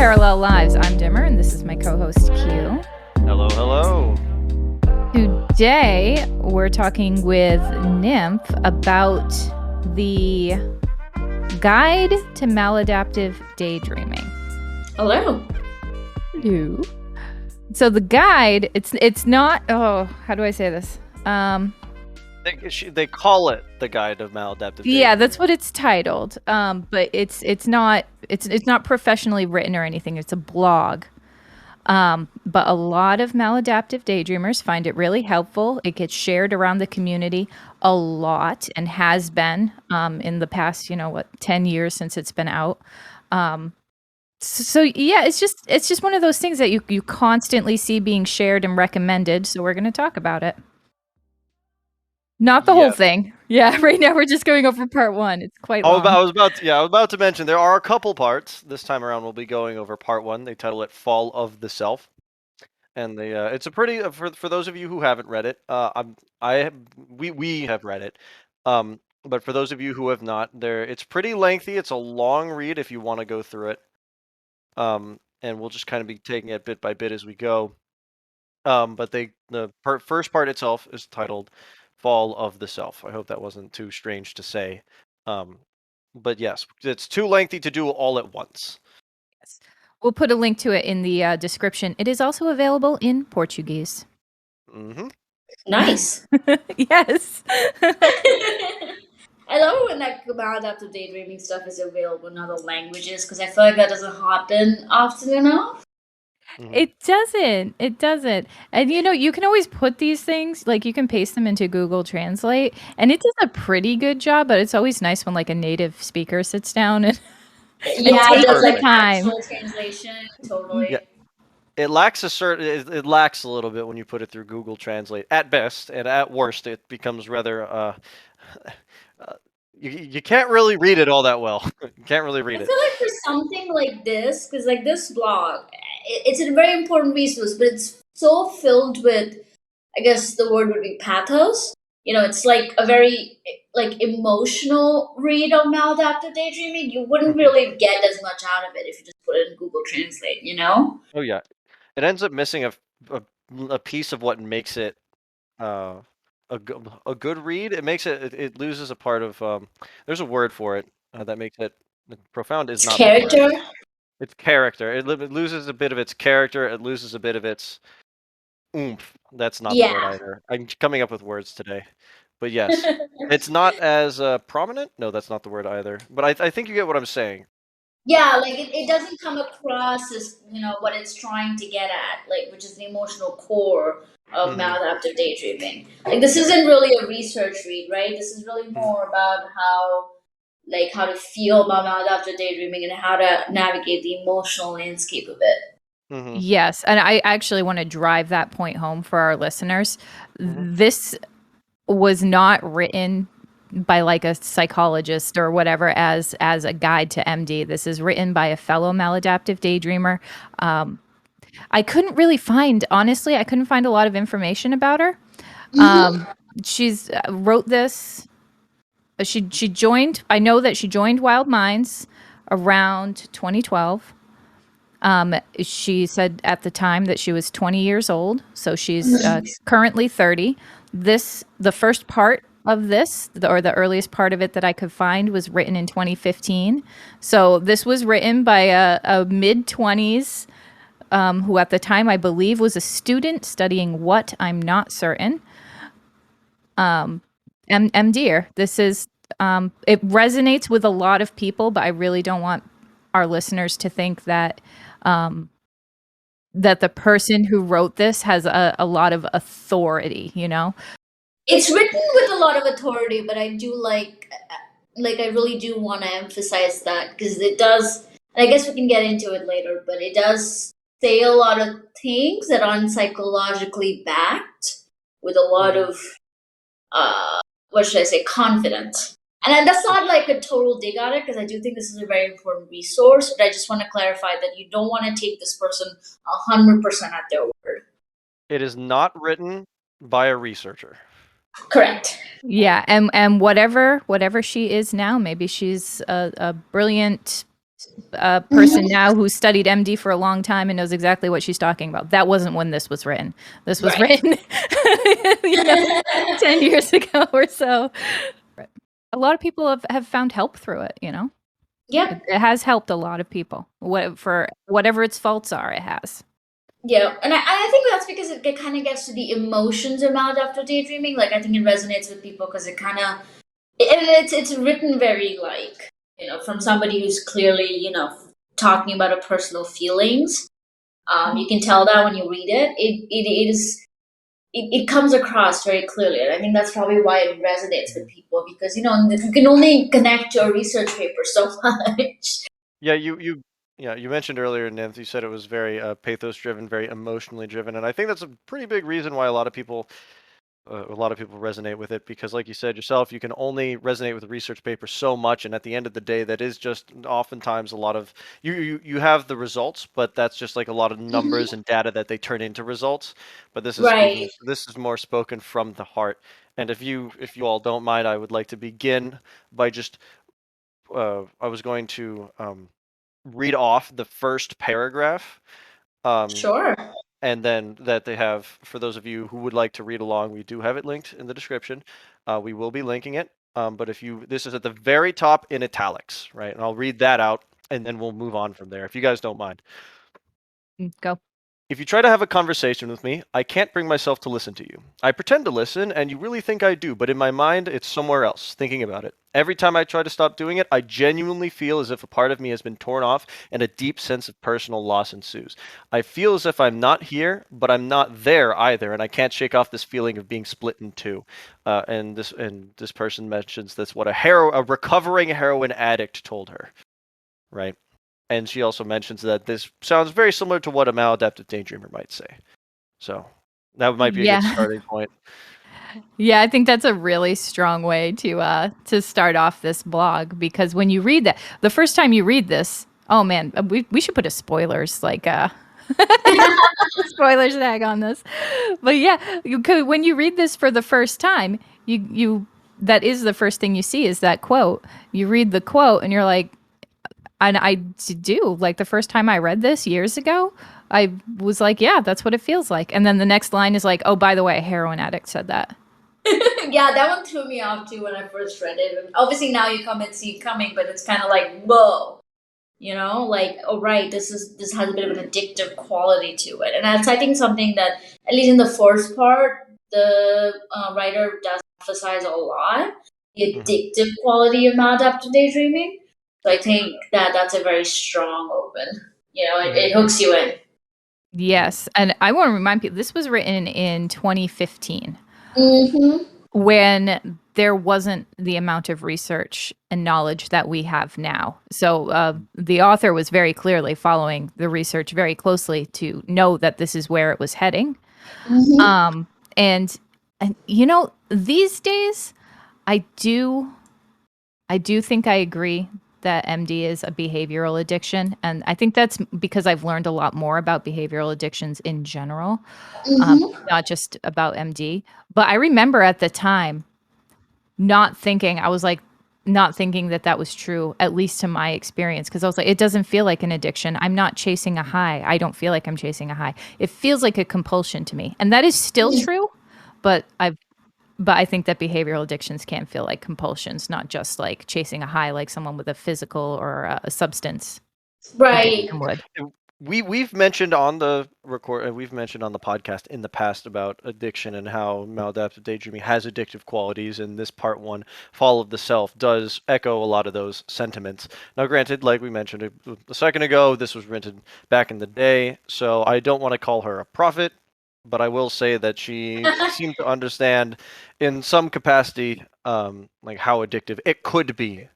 Parallel Lives. I'm Dimmer, and this is my co-host Q. Hello, hello. Today, we're talking with Nymph about the Guide to Maladaptive Daydreaming. Hello. Hello. So the guide, it's not. Oh, how do I say this? They call it the Guide of Maladaptive Daydreaming. Yeah, that's what it's titled. But it's not professionally written or anything. It's a blog. But a lot of maladaptive daydreamers find it really helpful. It gets shared around the community a lot and has been in the past, 10 years since it's been out. So yeah, it's just one of those things that you constantly see being shared and recommended. So we're going to talk about it. Not the whole thing. Yeah, right now we're just going over part one. It's quite long. I was about to mention there are a couple parts. This time around we'll be going over part one. They title it Fall of the Self. And it's a pretty for those of you who haven't read it, we have read it. But for those of you who have not, it's pretty lengthy. It's a long read if you want to go through it. And we'll just kind of be taking it bit by bit as we go. But the first part itself is titled Fall of the Self. I hope that wasn't too strange to say. But yes, it's too lengthy to do all at once. Yes. We'll put a link to it in the description. It is also available in Portuguese. Mm-hmm. Nice. Yes. I love it when that maladaptive daydreaming stuff is available in other languages because I feel like that doesn't happen often enough. Mm-hmm. It doesn't. And you can always put these things, like you can paste them into Google Translate, and it does a pretty good job, but it's always nice when like a native speaker sits down and it does like time. actual translation, totally. Yeah. It lacks it lacks a little bit when you put it through Google Translate at best, and at worst it becomes rather you can't really read it all that well. You can't really read it. I feel like for something like this, because like this blog, it's a very important resource, but it's so filled with, I guess the word would be pathos. It's like a very like emotional read of maladaptive daydreaming. You wouldn't really get as much out of it if you just put it in Google Translate, Oh yeah, it ends up missing a piece of what makes it a good read. It makes it loses a part of there's a word for it that makes it profound. Is not character. It's character. It loses a bit of its character. It loses a bit of its oomph. That's not the word either. I'm coming up with words today. But yes, it's not as prominent. No, that's not the word either. But I think you get what I'm saying. Yeah, like it doesn't come across as, what it's trying to get at, like, which is the emotional core of maladaptive daydreaming. Like, this isn't really a research read, right? This is really more about how to feel about maladaptive daydreaming and how to navigate the emotional landscape of it. Mm-hmm. Yes, and I actually want to drive that point home for our listeners. Mm-hmm. This was not written by like a psychologist or whatever as a guide to MD. This is written by a fellow maladaptive daydreamer. I couldn't really find, honestly, I couldn't find a lot of information about her. She's wrote this. She joined. I know that she joined Wild Minds around 2012. She said at the time that she was 20 years old, so she's currently 30. The first part of this, or the earliest part of it that I could find, was written in 2015. So this was written by a mid-20s who at the time I believe was a student studying what I'm not certain. MDer. This is it resonates with a lot of people, but I really don't want our listeners to think that that the person who wrote this has a lot of authority, It's written with a lot of authority, but I do like I really do want to emphasize that because it does, and I guess we can get into it later, but it does say a lot of things that aren't psychologically backed with a lot of, what should I say, confidence. And that's not like a total dig at it, because I do think this is a very important resource, but I just want to clarify that you don't want to take this person 100% at their word. It is not written by a researcher. Correct. Yeah, and whatever she is now, maybe she's a brilliant a person now who studied MD for a long time and knows exactly what she's talking about. That wasn't when this was written. This was Right. written, 10 years ago or so. A lot of people have found help through it, Yep. It has helped a lot of people. For whatever its faults are, it has. Yeah, and I think that's because it kind of gets to the emotions of maladaptive daydreaming. Like I think it resonates with people because it kind of it's written very like from somebody who's clearly talking about a personal feelings. You can tell that when you read it. It comes across very clearly, and I think that's probably why it resonates with people because you can only connect to a research paper so much. Yeah, you mentioned earlier, Nymph, you said it was very pathos driven, very emotionally driven, and I think that's a pretty big reason why a lot of people resonate with it because, like you said yourself, you can only resonate with a research paper so much, and at the end of the day, that is just oftentimes a lot of you have the results, but that's just like a lot of numbers Mhm. and data that they turn into results. But Right. this is more spoken from the heart. And if you all don't mind, I would like to begin by just I was going to read off the first paragraph. Um, Sure. and then that they have, for those of you who would like to read along, we do have it linked in the description. We will be linking it. But this is at the very top in italics, right? And I'll read that out and then we'll move on from there, if you guys don't mind. Go. If you try to have a conversation with me, I can't bring myself to listen to you. I pretend to listen, and you really think I do, but in my mind, it's somewhere else, thinking about it. Every time I try to stop doing it, I genuinely feel as if a part of me has been torn off, and a deep sense of personal loss ensues. I feel as if I'm not here, but I'm not there either, and I can't shake off this feeling of being split in two. And this person mentions this what a recovering heroin addict told her, right? And she also mentions that this sounds very similar to what a maladaptive daydreamer might say. So that might be a good Yeah. starting point. Yeah, I think that's a really strong way to start off this blog because when you read that, the first time you read this, oh man, we should put a spoilers spoilers tag on this. But yeah, when you read this for the first time, you that is the first thing you see is that quote. You read the quote and you're like, and I do like the first time I read this years ago, I was like, yeah, that's what it feels like. And then the next line is like, oh, by the way, a heroin addict said that. Yeah, that one threw me off too when I first read it. And obviously now you come and see it coming, but it's kind of like whoa, like oh right, this has a bit of an addictive quality to it, and that's I think something that at least in the first part the writer does emphasize a lot the Hmm. addictive quality of maladaptive daydreaming. So I think that that's a very strong open. Hmm. It hooks you in. Yes, and I want to remind people this was written in 2015 Mm-hmm. when there wasn't the amount of research and knowledge that we have now. So the author was very clearly following the research very closely to know that this is where it was heading. Mm-hmm. Um, and these days, I do I do think I agree that MD is a behavioral addiction. And I think that's because I've learned a lot more about behavioral addictions in general, Mm-hmm. not just about MD. But I remember at the time I was like, not thinking that that was true, at least to my experience. Cause I was like, it doesn't feel like an addiction. I'm not chasing a high. I don't feel like I'm chasing a high. It feels like a compulsion to me. And that is still true. But I think that behavioral addictions can feel like compulsions, not just like chasing a high, like someone with a physical or a substance Right. addiction would. We've mentioned on the we've mentioned on the podcast in the past about addiction and how maladaptive daydreaming has addictive qualities, and this part one, Fall of the Self, does echo a lot of those sentiments. Now, granted, like we mentioned a second ago, this was written back in the day, so I don't want to call her a prophet, but I will say that she seemed to understand in some capacity, like how addictive it could be,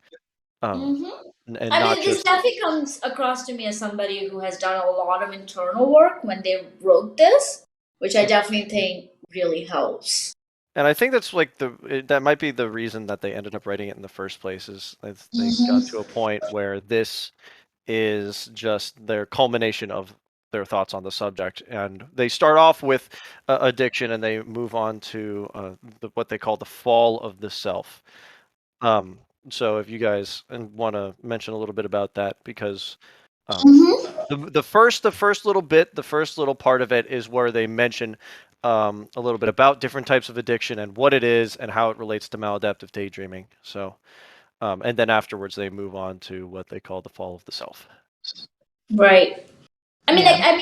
um, Mm-hmm. and I not mean, this just. definitely comes across to me as somebody who has done a lot of internal work when they wrote this, which I definitely think really helps. And I think that's like that might be the reason that they ended up writing it in the first place is that they got Mm-hmm. to a point where this is just their culmination of their thoughts on the subject, and they start off with addiction, and they move on to what they call the fall of the self. So if you guys want to mention a little bit about that, because Mm-hmm. the first little bit, the first little part of it is where they mention a little bit about different types of addiction and what it is and how it relates to maladaptive daydreaming. So, and then afterwards they move on to what they call the fall of the self. Right. Yeah.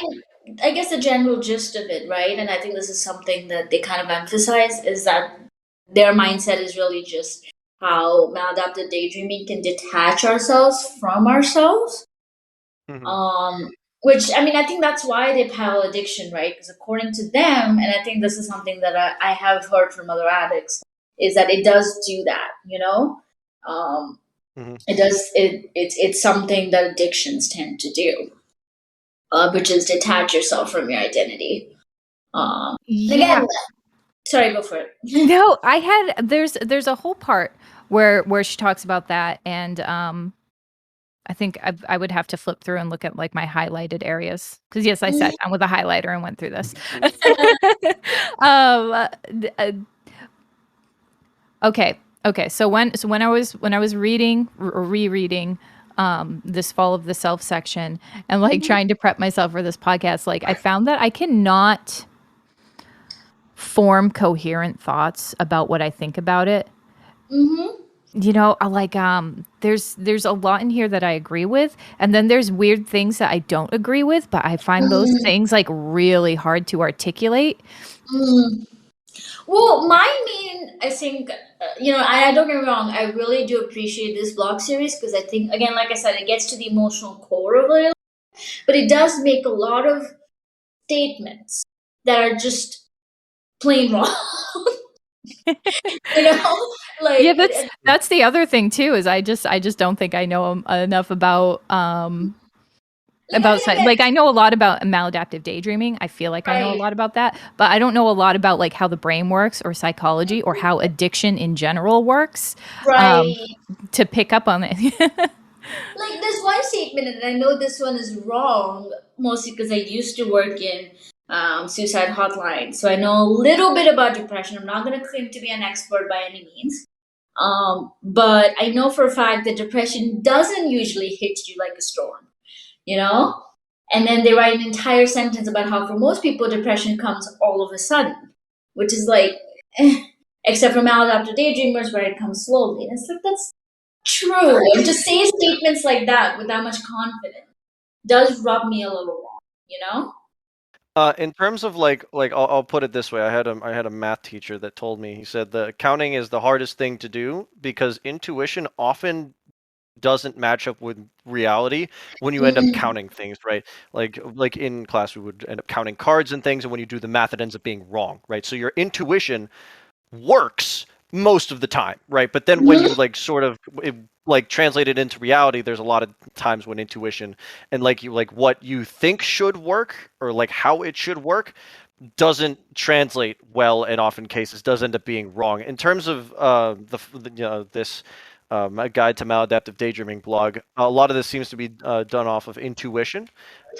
I guess the general gist of it, right? And I think this is something that they kind of emphasize is that their mindset is really just how maladaptive daydreaming can detach ourselves from ourselves. Hmm. Um, which I think that's why they peddle addiction, right? Because according to them, and I think this is something that I have heard from other addicts, is that it does do that. Um, Hmm. it does. It's something that addictions tend to do, which is detach yourself from your identity. And Yeah. again, sorry, go for it. No, I had there's a whole part where she talks about that, and I think I would have to flip through and look at like my highlighted areas because yes, I sat down with a highlighter and went through this. um, d- uh, okay, okay. So when I was reading or rereading this Fall of the Self section and like trying to prep myself for this podcast, like I found that I cannot form coherent thoughts about what I think about it. Mm-hmm. Like there's a lot in here that I agree with, and then there's weird things that I don't agree with, but I find those things like really hard to articulate. Mm. Well, I think, I don't get me wrong, I really do appreciate this blog series because I think, again, like I said, it gets to the emotional core of it, but it does make a lot of statements that are just plain wrong. you know, Yeah, like, that's the other thing too is I just don't think I know enough again, like I know a lot about maladaptive daydreaming. I feel like I know a right, lot about that, but I don't know a lot about like how the brain works or psychology or how addiction in general works um, right. to pick up on it. Like, there's one statement, and I know this one is wrong, mostly because I used to work in suicide hotline, so I know a little bit about depression. I'm not going to claim to be an expert by any means. But I know for a fact that depression doesn't usually hit you like a storm, you know? And then they write an entire sentence about how for most people, depression comes all of a sudden, which is like, except for maladaptive daydreamers where it comes slowly. And it's like, that's true. And to say statements like that with that much confidence does rub me a little wrong, you know? In terms of I'll put it this way. I had a math teacher that told me, he said the counting is the hardest thing to do because intuition often doesn't match up with reality when you end up Mm, counting things, right? Like in class we would end up counting cards and things, and when you do the math it ends up being wrong, right? So your intuition works most of the time, right? But then when you mhm. like sort of like translate it into reality, there's a lot of times when intuition and like what you think should work or like how it should work doesn't translate well, and often cases does end up being wrong. In terms of this a guide to maladaptive daydreaming blog, a lot of this seems to be done off of intuition,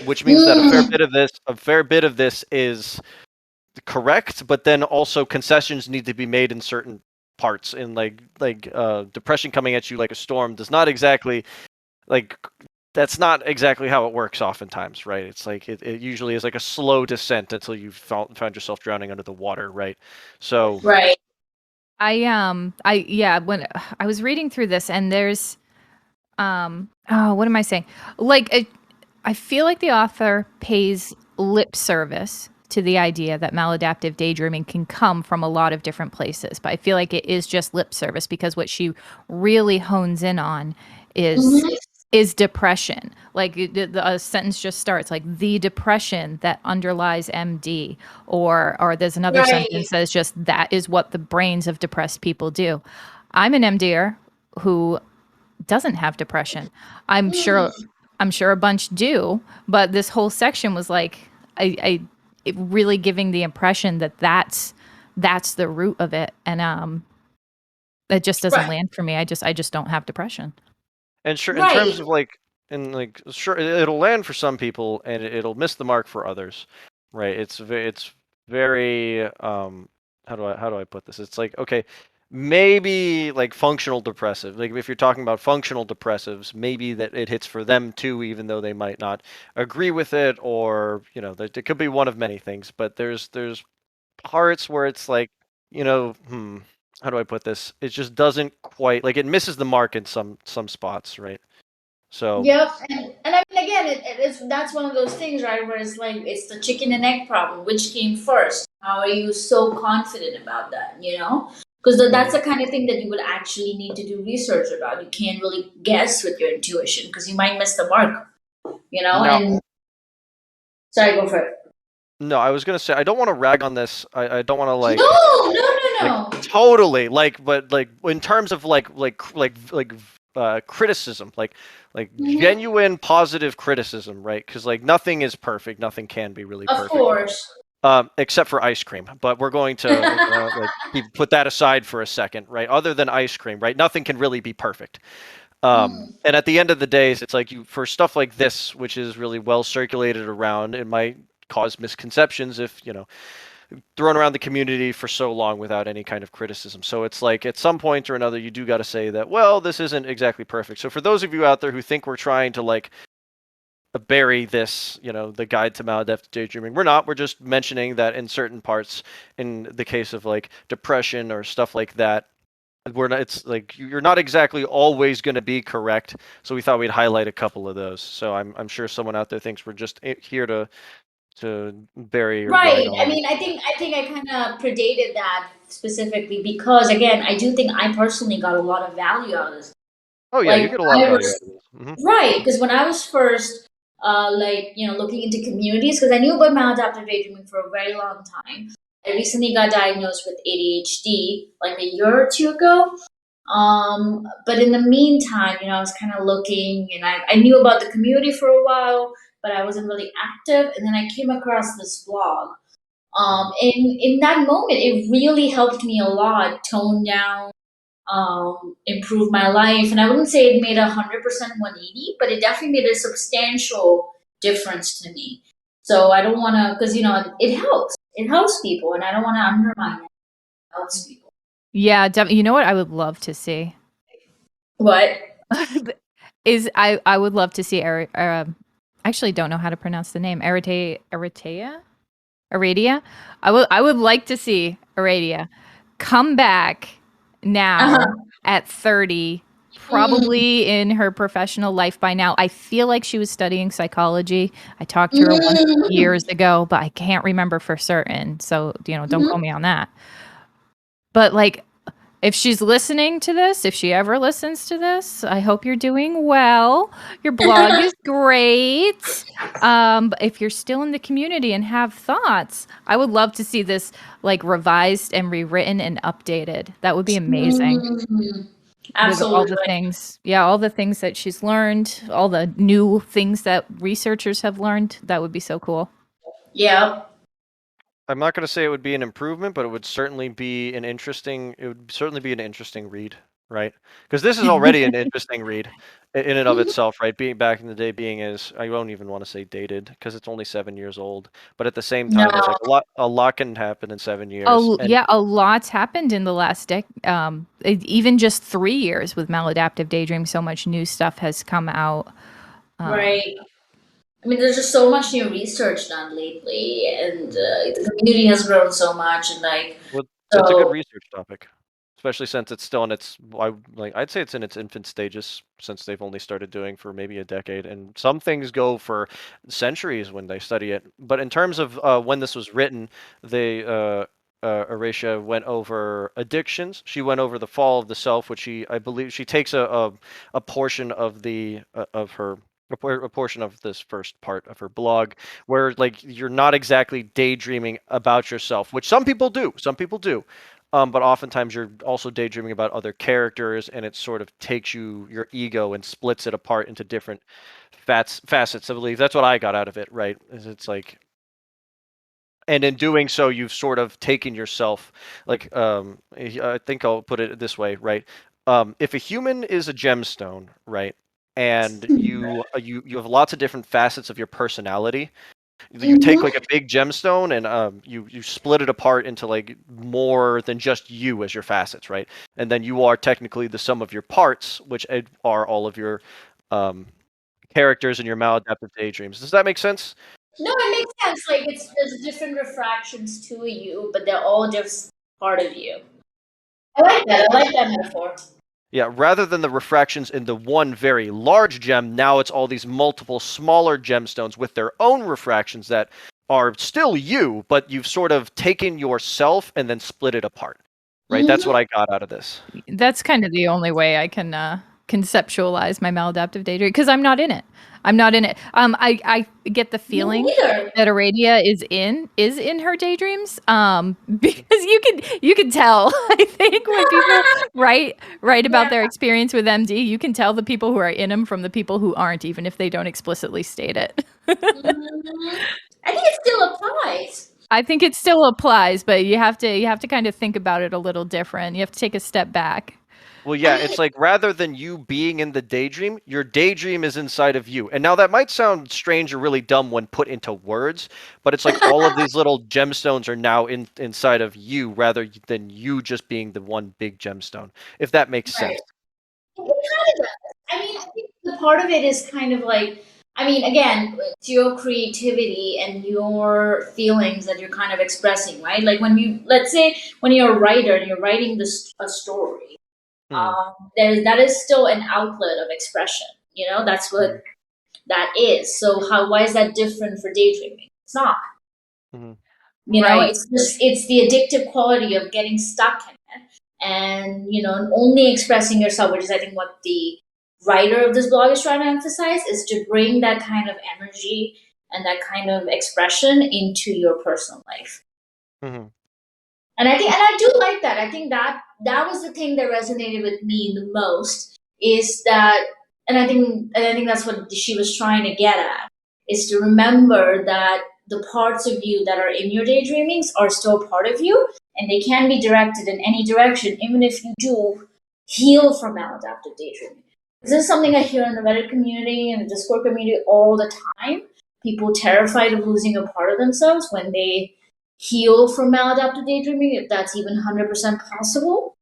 which means that Mm, a fair bit of this is correct, but then also concessions need to be made in certain parts. And depression coming at you like a storm does not exactly like that's not exactly how it works oftentimes, right? It's like it usually is like a slow descent until you found yourself drowning under the water, right? So right. Yeah, when I was reading through this and there's oh, what am I saying? Like I feel like the author pays lip service to the idea that maladaptive daydreaming can come from a lot of different places, but I feel like it is just lip service because what she really hones in on is Mhm. is depression. Like a sentence just starts like the depression that underlies MD, or there's another Right. sentence that is just that is what the brains of depressed people do. I'm an MDer who doesn't have depression. I'm sure Mm, I'm sure a bunch do, but this whole section was like I it really giving the impression that that's the root of it, and it just doesn't right. land for me. I just don't have depression. and sure, in Right. terms of sure, it'll land for some people and it'll miss the mark for others, right? It's very how do I put this? It's like, okay, maybe like functional depressive. Like if you're talking about functional depressives, maybe that it hits for them too, even though they might not agree with it, or it could be one of many things. But there's parts where it's like, how do I put this? It just doesn't quite, like, it misses the mark in some spots, right? So Yep, and I mean again, that's one of those things, right? Where it's like it's the chicken and egg problem. Which came first? How are you so confident about that? Because that's mhm. the kind of thing that you would actually need to do research about. You can't really guess with your intuition because you might miss the mark. Now, And sorry, go for it. no, I was gonna say I don't want to rag on this. I don't want to No, no, no, like no. totally but like in terms of criticism, like Hmm. genuine positive criticism, right? Because like nothing is perfect, nothing can be really Of perfect, course. except for ice cream. But we're gonna like put that aside for a second, right? Other than ice cream, right? Nothing can really be perfect. Mm. And at the end of the day, it's like for stuff like this, which is really well circulated around, it might cause misconceptions if thrown around the community for so long without any kind of criticism. So it's like at some point or another, you do got to say that, well, this isn't exactly perfect. So for those of you out there who think we're trying to like bury this, the guide to maladaptive daydreaming, we're not. We're just mentioning that in certain parts, in the case of like depression or stuff like that, we're not, it's like you're not exactly always going to be correct. So we thought we'd highlight a couple of those. So I'm sure someone out there thinks we're just here to bury or rag Right. I on. mean, I think I kind of predated that specifically because again, I do think I personally got a lot of value out of this. Oh yeah, you Like get a lot of I value out was of this. Hmm. right because when I was first looking into communities because I knew about maladaptive daydreaming for a very long time. I recently got diagnosed with ADHD like a year or two ago. But in the meantime, I was kind of looking and I knew about the community for a while, but I wasn't really active. And then I came across this blog. Hmm. In that moment, it really helped me a lot tone down, improve my life. And I wouldn't say it made 100% 180, but it definitely made a substantial difference to me. So I don't want to, because, it helps. It helps people, and I don't want to undermine it. It helps people. Yeah, you know what I would love to see What? is I would love to see I actually don't know how to pronounce the name. Eratia. I would like to see Eratia come back now Uh-huh. at 30, Mm. probably in her professional life by now. I feel like she was studying psychology. I talked to her once Mm. years ago, but I can't remember for certain. So, don't quote Mhm. me on that. But like if she's listening to this, if she ever listens to this, I hope you're doing well. Your blog is great. But if you're still in the community and have thoughts, I would love to see this like revised and rewritten and updated. That would be amazing Mm. with all the Absolutely. things. Yeah, all the things that she's learned, all the new things that researchers have learned. That would be so cool. Yeah. I'm not going to say it would be an improvement, but it would certainly be an interesting read, right? Because this is already an interesting read in and of Mhm. itself, right? Being back in the day, being as I won't even want to say dated because it's only 7 years old, but at the same No. time, it's like a lot can happen in 7 years, Oh, and yeah, a lot's happened in the last even just 3 years with maladaptive daydream. So much new stuff has come out. Um, Right. I mean, there's just so much new research done lately, and the community has grown so much, and like, well, it's a good so. research topic, especially since it's still in its I'd say it's in its infant stages since they've only started doing for maybe a decade, and some things go for centuries when they study it. But in terms of when this was written, they Eratia went over addictions. She went over the fall of the self, which I believe she takes a portion of the of her a portion of this first part of her blog where like you're not exactly daydreaming about yourself, which some people do. Some people do. But oftentimes you're also daydreaming about other characters, and it sort of takes your ego and splits it apart into different facets. I believe that's what I got out of it. Right? It's like, and in doing so, you've sort of taken yourself. Like, I think I'll put it this way. Right? If a human is a gemstone, right, and you have lots of different facets of your personality, You take like a big gemstone and you split it apart into like more than just you as your facets, right? And then you are technically the sum of your parts, which are all of your um, characters in your maladaptive daydreams. Does that make sense? No, it makes sense. Like there's different refractions to you, but they're all just part of you. I like that. I like that metaphor. Yeah, rather than the refractions in the one very large gem, now it's all these multiple smaller gemstones with their own refractions that are still you, but you've sort of taken yourself and then split it apart. Right? That's what I got out of this. That's kind of the only way I can conceptualize my maladaptive daydream, because I'm not in it. I'm not in it. I get the feeling that Eretaia is in her daydreams. Because you can tell. I think when people write about their experience with MD, you can tell the people who are in them from the people who aren't, even if they don't explicitly state it. I think it still applies. I think it still applies, but you have to kind of think about it a little different. You have to take a step back. Well, yeah, it's like rather than you being in the daydream, your daydream is inside of you. And now that might sound strange or really dumb when put into words, but it's like all of these little gemstones are now inside of you rather than you just being the one big gemstone, if that makes sense. It kind of does. I mean, I think the part of it is kind of like, I mean, again, it's your creativity and your feelings that you're kind of expressing, right? Like let's say, when you're a writer and you're writing a story, that is still an outlet of expression. You know, that's what that is. So why is that different for daydreaming? It's not. You know, it's the addictive quality of getting stuck in it, and only expressing yourself, which is I think what the writer of this blog is trying to emphasize, is to bring that kind of energy and that kind of expression into your personal life. And I do like that. I think that was the thing that resonated with me the most, is that, and I think that's what she was trying to get at, is to remember that the parts of you that are in your daydreamings are still part of you, and they can be directed in any direction, even if you do heal from maladaptive daydreaming. This is something I hear in the Reddit community and the Discord community all the time. People terrified of losing a part of themselves when they heal from maladaptive daydreaming, if that's even 100% possible.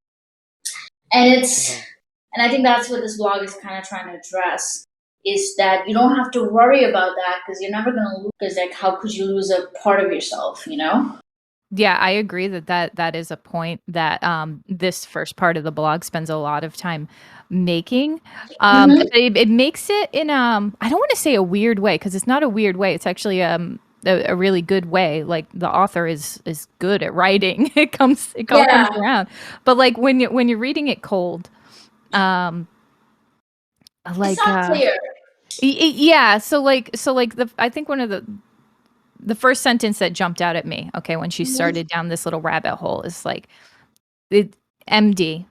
And I think that's what this blog is kind of trying to address, is that you don't have to worry about that, because you're never going to lose. Because like, how could you lose a part of yourself, you know? Yeah, I agree that is a point that this first part of the blog spends a lot of time making. It makes it in I don't want to say a weird way, because it's not a weird way. It's actually a really good way. Like, the author is good at writing. It all comes around. But like when you're reading it cold, like it's not clear. Yeah, so I think one of the first sentence that jumped out at me, okay, when she started down this little rabbit hole, is like, MD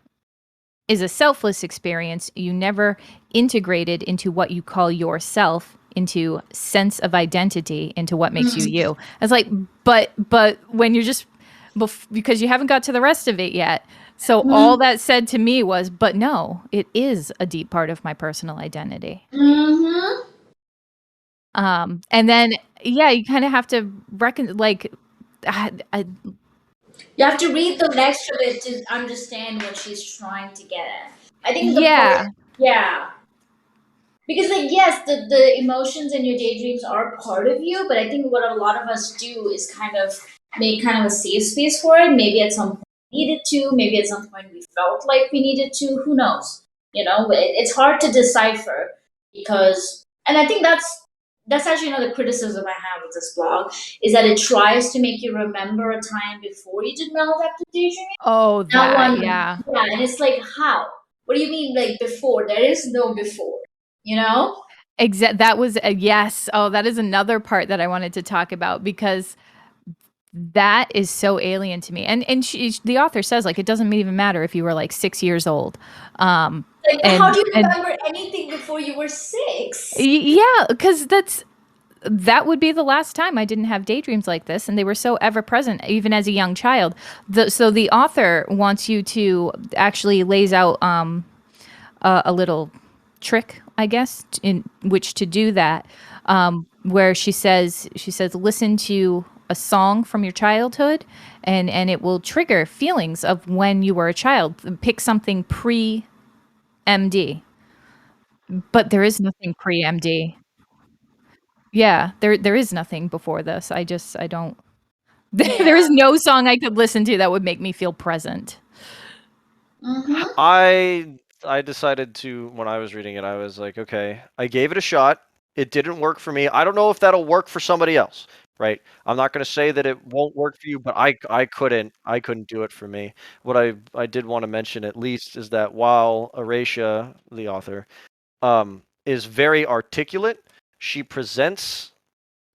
is a selfless experience. You never integrated into what you call yourself, into sense of identity, into what makes you you. It's like, but when you're just, because you haven't got to the rest of it yet. So all that said to me was, but no, it is a deep part of my personal identity. And then, yeah, you kind of have to you have to read the next of it to understand what she's trying to get at. I think because like, yes, the emotions in your daydreams are part of you, but I think what a lot of us do is kind of make kind of a safe space for it. Maybe at some point we needed to, maybe at some point we felt like we needed to, who knows? It's hard to decipher, because, and I think that's actually another criticism I have with this blog, is that it tries to make you remember a time before you did maladaptive daydreaming. Oh, that, yeah. Yeah, and it's like, how? What do you mean, like, before? There is no before, you know? That was yes. Oh, that is another part that I wanted to talk about, because that is so alien to me. And the author says, like, it doesn't even matter if you were like 6 years old. How do you remember anything before you were 6? Yeah, because that would be the last time I didn't have daydreams like this, and they were so ever present, even as a young child. So the author wants you to actually lays out a little trick, I guess, in which to do that. where she says listen to a song from your childhood and it will trigger feelings of when you were a child. Pick something pre MD. But there is nothing pre MD. Yeah, there is nothing before this. I don't there is Yeah. no song I could listen to that would make me feel present. Mm-hmm. I decided to, when I was reading it, I was like, okay, I gave it a shot. It didn't work for me. I don't know if that'll work for somebody else, right? I'm not going to say that it won't work for you, but I couldn't do it for me. What I did want to mention at least is that while Eretaia, the author, is very articulate, she presents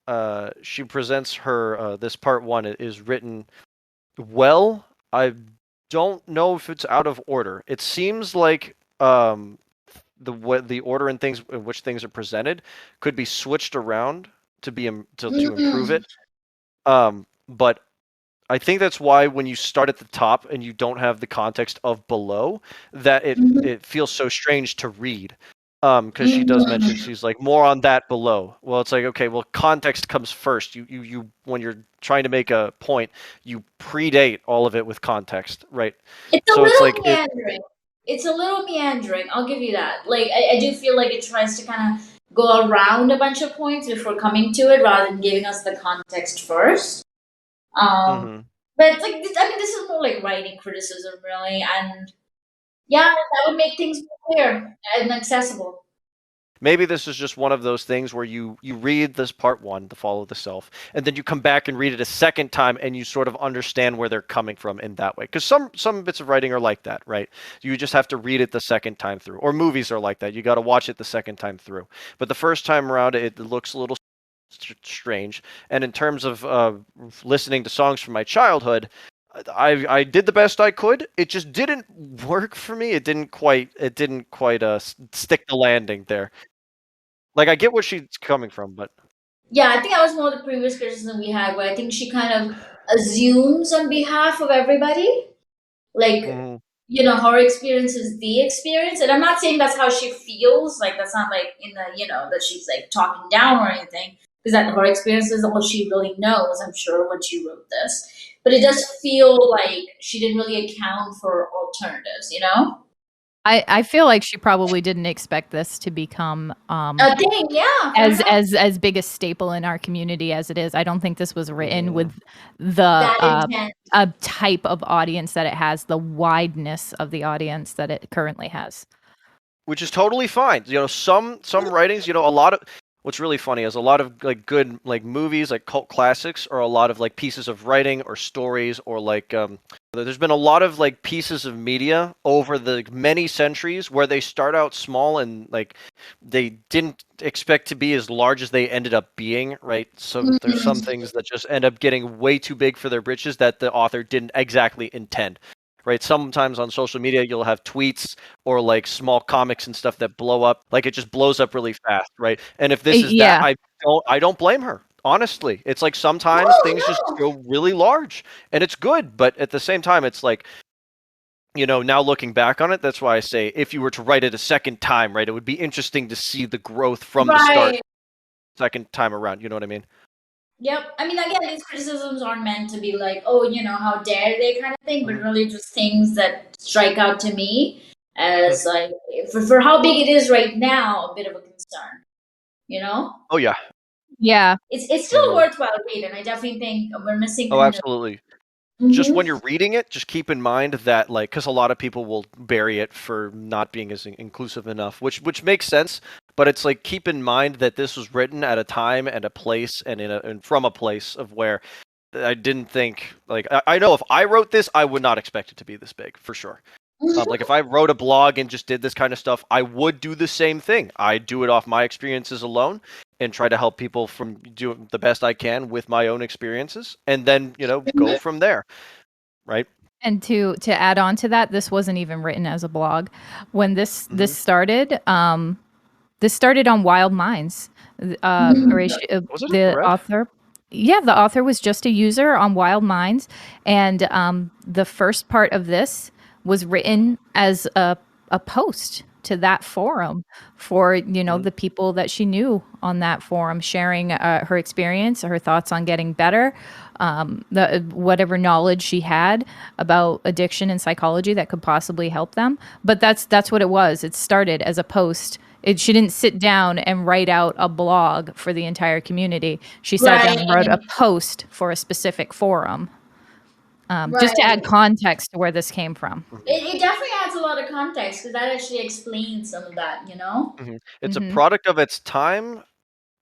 her this part one is written well. I don't know if it's out of order. It seems like the order and things in which things are presented could be switched around to be to improve Mm-hmm. it. But I think that's why when you start at the top and you don't have the context of below, that it feels so strange to read. Because she does mention, Mm-hmm. she's like more on that below. Well, it's like, okay, well, context comes first. You when you're trying to make a point, you predate all of it with context, right? It's a So it's like little meandering. It's a little meandering. I'll give you that. Like I do feel like it tries to kind of go around a bunch of points before coming to it, rather than giving us the context first. Um, mhm. but it's like I mean, this is more like writing criticism, really, and yeah, that would make things more clear and accessible. Maybe this is just one of those things where you read this part one, the fall of the self, and then you come back and read it a second time, and you sort of understand where they're coming from in that way. Because some bits of writing are like that, right? You just have to read it the second time through. Or movies are like that. You got to watch it the second time through. But the first time around, it looks a little strange. And in terms of listening to songs from my childhood, I did the best I could. It just didn't work for me. It didn't quite stick the landing there. Like I get where she's coming from, but Yeah, I think that was more the previous criticism we had, where I think she kind of assumes on behalf of everybody, like mhm. her experience is the experience, and I'm not saying that's how she feels. Like that's not like in the that she's like talking down or anything, because that her experience is all she really knows. I'm sure when she wrote this, but it does feel like she didn't really account for alternatives. I feel like she probably didn't expect this to become A thing, yeah, fair as enough. big a staple in our community as it is. I don't think this was written Yeah. with the That intent. a type of audience that it has, the wideness of the audience that it currently has. Which is totally fine. Some writings, a lot of what's really funny is a lot of like good like movies, like cult classics, or a lot of like pieces of writing or stories or like there's been a lot of like pieces of media over the many centuries where they start out small and like they didn't expect to be as large as they ended up being, right? So there's some Mhm. things that just end up getting way too big for their britches that the author didn't exactly intend. Right? Sometimes on social media you'll have tweets or like small comics and stuff that blow up, like it just blows up really fast, right? And if this is that, Yeah. I don't blame her. Honestly, it's like No, sometimes things just no. go really large and it's good, but at the same time it's like, now looking back on it, that's why I say if you were to write it a second time, right, it would be interesting to see the growth from the start Right. second time around, you know what I mean? Yep. I mean, again, these criticisms aren't meant to be like, oh, how dare they kind of thing, but Hmm. really just things that strike out to me Hmm. as like, for how big it is right now, a bit of a concern. You know, Oh yeah. Yeah. it's still a Hmm. worthwhile read, and I definitely think we're missing Oh, kind of. absolutely. Just when Mm-hmm. you're reading it, just keep in mind that like because a lot of people will bury it for not being as inclusive enough, which makes sense. But it's like keep in mind that this was written at a time and a place and from a place of where I didn't think like I know if I wrote this, I would not expect it to be this big for sure. Like if I wrote a blog and just did this kind of stuff, I would do the same thing. I do it off my experiences alone and try to help people from doing the best I can with my own experiences, and then go Mm-hmm. from there, right? And to add on to that, this wasn't even written as a blog. When Hmm. this started on Wild Minds. Was it a The thread? author, yeah, the author was just a user on Wild Minds, and the first part of this was written as a post to that forum for, you know, the people that she knew on that forum, sharing her experience, her thoughts on getting better, whatever knowledge she had about addiction and psychology that could possibly help them. But that's what it was. It started as a post. She didn't sit down and write out a blog for the entire community. She sat down and wrote a post for a specific forum. Just to add context to where this came from. It definitely adds a lot of context because that actually explains some of that, you know? It's a product of its time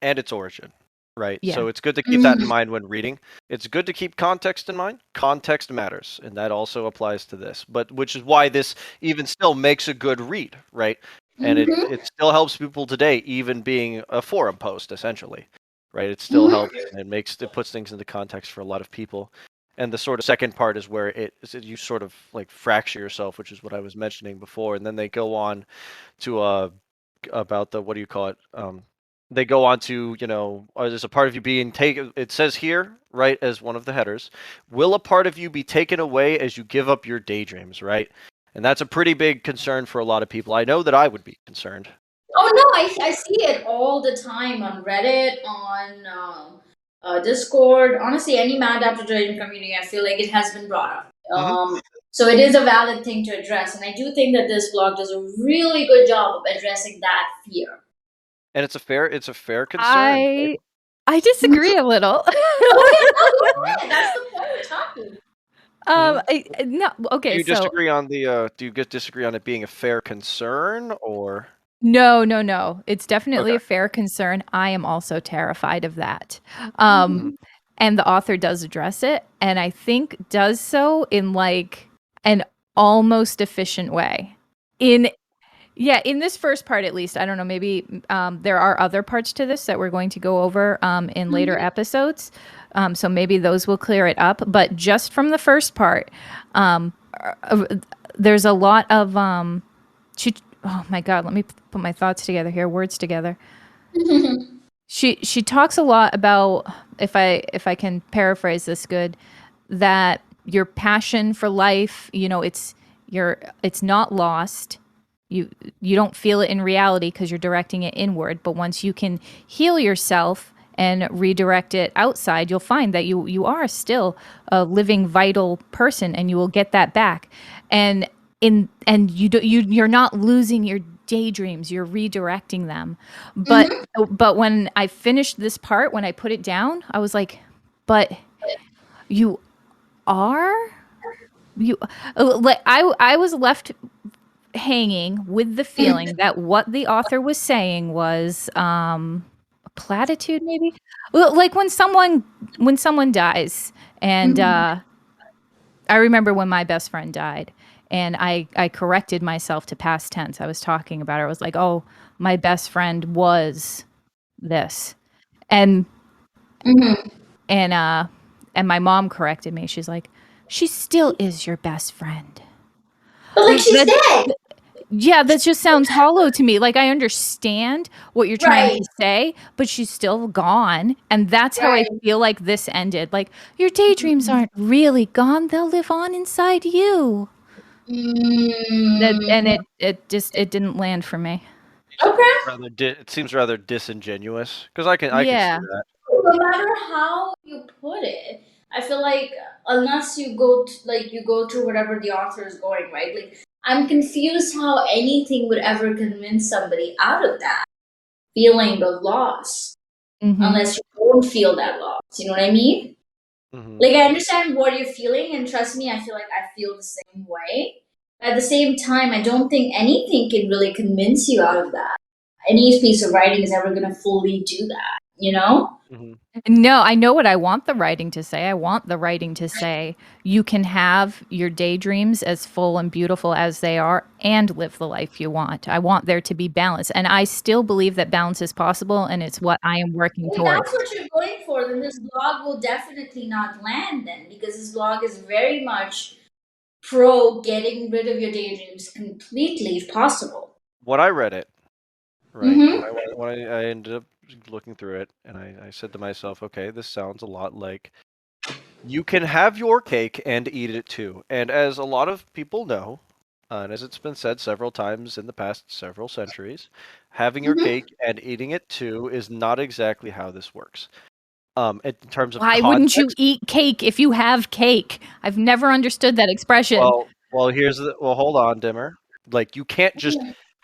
and its origin, right? Yeah. So it's good to keep that in mind when reading. It's good to keep context in mind. Context matters, and that also applies to this. But which is why this even still makes a good read, right? And it still helps people today, even being a forum post, essentially, right? It still helps, and it puts things into context for a lot of people. And the sort of second part is where you sort of like fracture yourself, which is what I was mentioning before, and then they go on to about the, what do you call it? They go on to, you know, there's a part of you being taken. It says here, right, as one of the headers, will a part of you be taken away as you give up your daydreams, right? And that's a pretty big concern for a lot of people. I know that I would be concerned. Oh no, I see it all the time on Reddit, on Discord. Honestly, any maladaptive daydreaming community, I feel like it has been brought up. So it is a valid thing to address, and I do think that this blog does a really good job of addressing that fear. And it's a fair concern. Right? I disagree a little. Oh yeah, no, go ahead. That's the point we're talking. No, okay. Do you disagree on the? Do you disagree on it being a fair concern, or? No. It's definitely a fair concern. I am also terrified of that. And the author does address it, and I think does so in like an almost efficient way. In this first part, at least. I don't know, maybe there are other parts to this that we're going to go over in later episodes. So maybe those will clear it up. But just from the first part, there's a lot of oh my God, let me put my thoughts together here, words together. She talks a lot about, if I can paraphrase this good, that your passion for life, you know, it's not lost. You don't feel it in reality because you're directing it inward, but once you can heal yourself and redirect it outside, you'll find that you are still a living, vital person, and you will get that back. And you're not losing your daydreams, you're redirecting them. But when I finished this part, when I put it down, I was like, but you are like I was left hanging with the feeling that what the author was saying was a platitude, maybe. Well, like when someone dies, and I remember when my best friend died, and I corrected myself to past tense. I was talking about her. I was like, oh, my best friend was this, and and my mom corrected me. She's like, she still is your best friend. But like she's dead. Yeah, that just sounds hollow to me. Like, I understand what you're trying to say, but she's still gone. And that's how I feel like this ended. Like, your daydreams aren't really gone. They'll live on inside you. And it didn't land for me. Okay. It seems rather disingenuous, because I can see that. No matter how you put it, I feel like unless you go through whatever the author is going, right? Like, I'm confused how anything would ever convince somebody out of that feeling of loss, unless you don't feel that loss. You know what I mean? Like, I understand what you're feeling, and trust me, I feel like I feel the same way. At the same time, I don't think anything can really convince you out of that. Any piece of writing is ever going to fully do that, you know? No, I know what I want the writing to say. I want the writing to say you can have your daydreams as full and beautiful as they are and live the life you want. I want there to be balance. And I still believe that balance is possible, and it's what I am working towards. If that's what you're going for, then this blog will definitely not land then, because this blog is very much pro getting rid of your daydreams completely if possible. When I read it, right, when I ended up looking through it, and I said to myself, okay, this sounds a lot like you can have your cake and eat it too. And as a lot of people know, And as it's been said several times in the past several centuries, having your Mhm. cake and eating it too is not exactly how this works. In terms of Why wouldn't you context, eat cake if you have cake? I've never understood that expression. well, hold on, Dimmer. Like, you can't just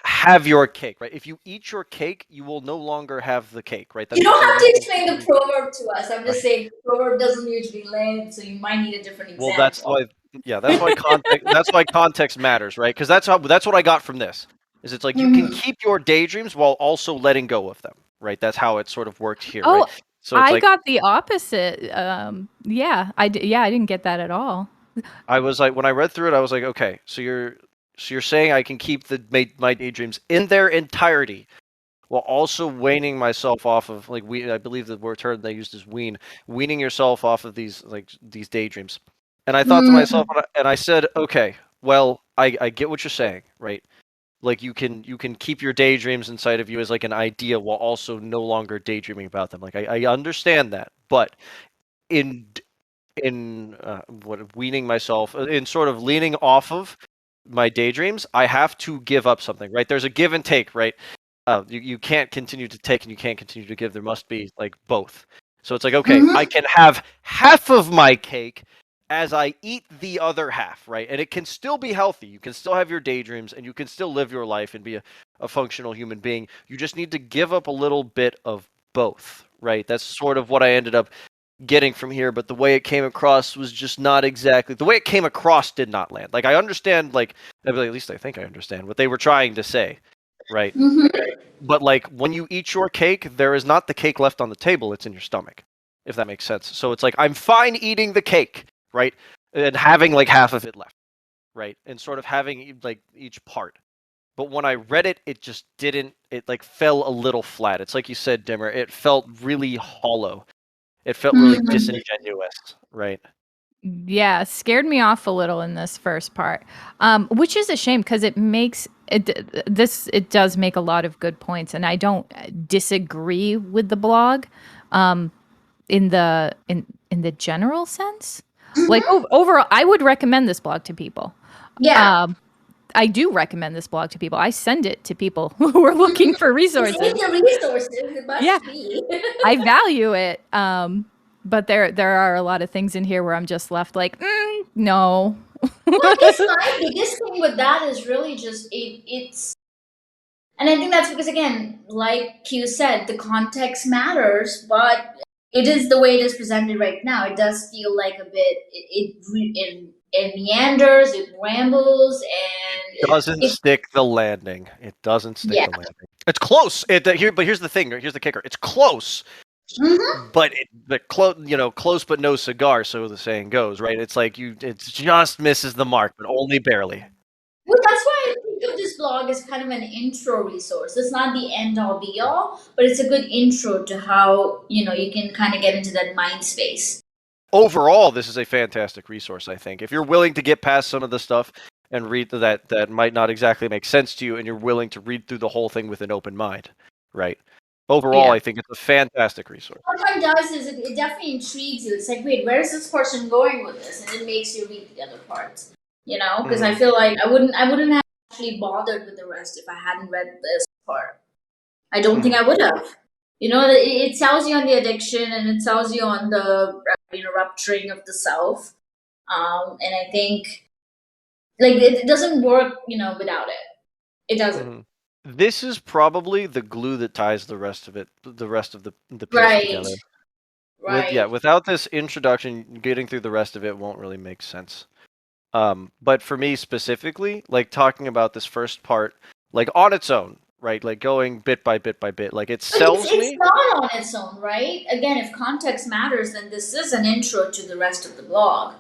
have your cake, right? If you eat your cake, you will no longer have the cake, right? You That's don't just a have to legal explain the thing, proverb to us. I'm right? just saying the proverb doesn't usually land, so you might need a different Well, that's example. why, yeah, that's why context matters, right? Because that's what I got from this. Is it's like you can Mhm. keep your daydreams while also letting go of them, right? That's how it sort of worked here, right? Oh, So it's I like got the opposite. Yeah, I didn't get that at all. I was like, when I read through it, I was like, okay, so you're saying I can keep my daydreams in their entirety while also weaning myself off of like I believe the word term they used is weaning yourself off of these daydreams. And I thought to myself, Mm. and I said, okay, well, I get what you're saying, right? Like you can keep your daydreams inside of you as like an idea while also no longer daydreaming about them. Like I understand that, but in what weaning myself in sort of leaning off of my daydreams, I have to give up something, right? There's a give and take, right? You can't continue to take and you can't continue to give. There must be like both. So it's like, okay, I Mhm. can have half of my cake as I eat the other half, right? And it can still be healthy. You can still have your daydreams and you can still live your life and be a functional human being. You just need to give up a little bit of both, right? That's sort of what I ended up getting from here, but the way it came across was just not exactly the way it came across did not land. Like I understand, like at least I think I understand what they were trying to say, right? Mhm. But like when you eat your cake, there is not the cake left on the table, it's in your stomach, if that makes sense. So it's like I'm fine eating the cake, right? And having like half of it left, right? And sort of having like each part. But when I read it, it just didn't, it like fell a little flat. It's like you said, Dimmer, it felt really hollow. It felt really Mhm. disingenuous, right? Yeah, scared me off a little in this first part, which is a shame because it makes it does make a lot of good points, and I don't disagree with the blog, in the general sense. Like Mhm. overall, I would recommend this blog to people. Yeah. Um, I do recommend this blog to people. I send it to people who are looking for It's in resources. the resources. It Yeah, must be. I value it. But there are a lot of things in here where I'm just left like, no. Well, I guess my biggest thing with that is really just it's, and I think that's because again, like Q said, the context matters, but it is the way it is presented right now. It does feel like a bit it meanders, it rambles, and Doesn't it stick the landing. It doesn't stick yeah. the landing. It's close. But here's the thing. Here's the kicker. It's close, Hmm. close but no cigar. So the saying goes, right? It's like it just misses the mark, but only barely. Well, that's why I think of this blog as kind of an intro resource. It's not the end all be all, but it's a good intro to how you can kind of get into that mind space. Overall, this is a fantastic resource. I think if you're willing to get past some of the stuff and read that might not exactly make sense to you, and you're willing to read through the whole thing with an open mind, right? Overall, Yeah. I think it's a fantastic resource. What one does is it definitely intrigues you. It's like, wait, where is this person going with this? And it makes you read the other parts. Because I Hmm. feel like I wouldn't have actually bothered with the rest if I hadn't read this part. I don't think Hmm. I would have. It sells you on the addiction and it sells you on the rupturing of the self. And I think like it doesn't work, without it. It doesn't. Hmm. This is probably the glue that ties the rest of the piece Right. together. Right. Without this introduction, getting through the rest of it won't really make sense. But for me specifically, like talking about this first part, like on its own, right? Like going bit by bit by bit, like it But it's sells it's me. not on its own, right? Again, if context matters, then this is an intro to the rest of the blog.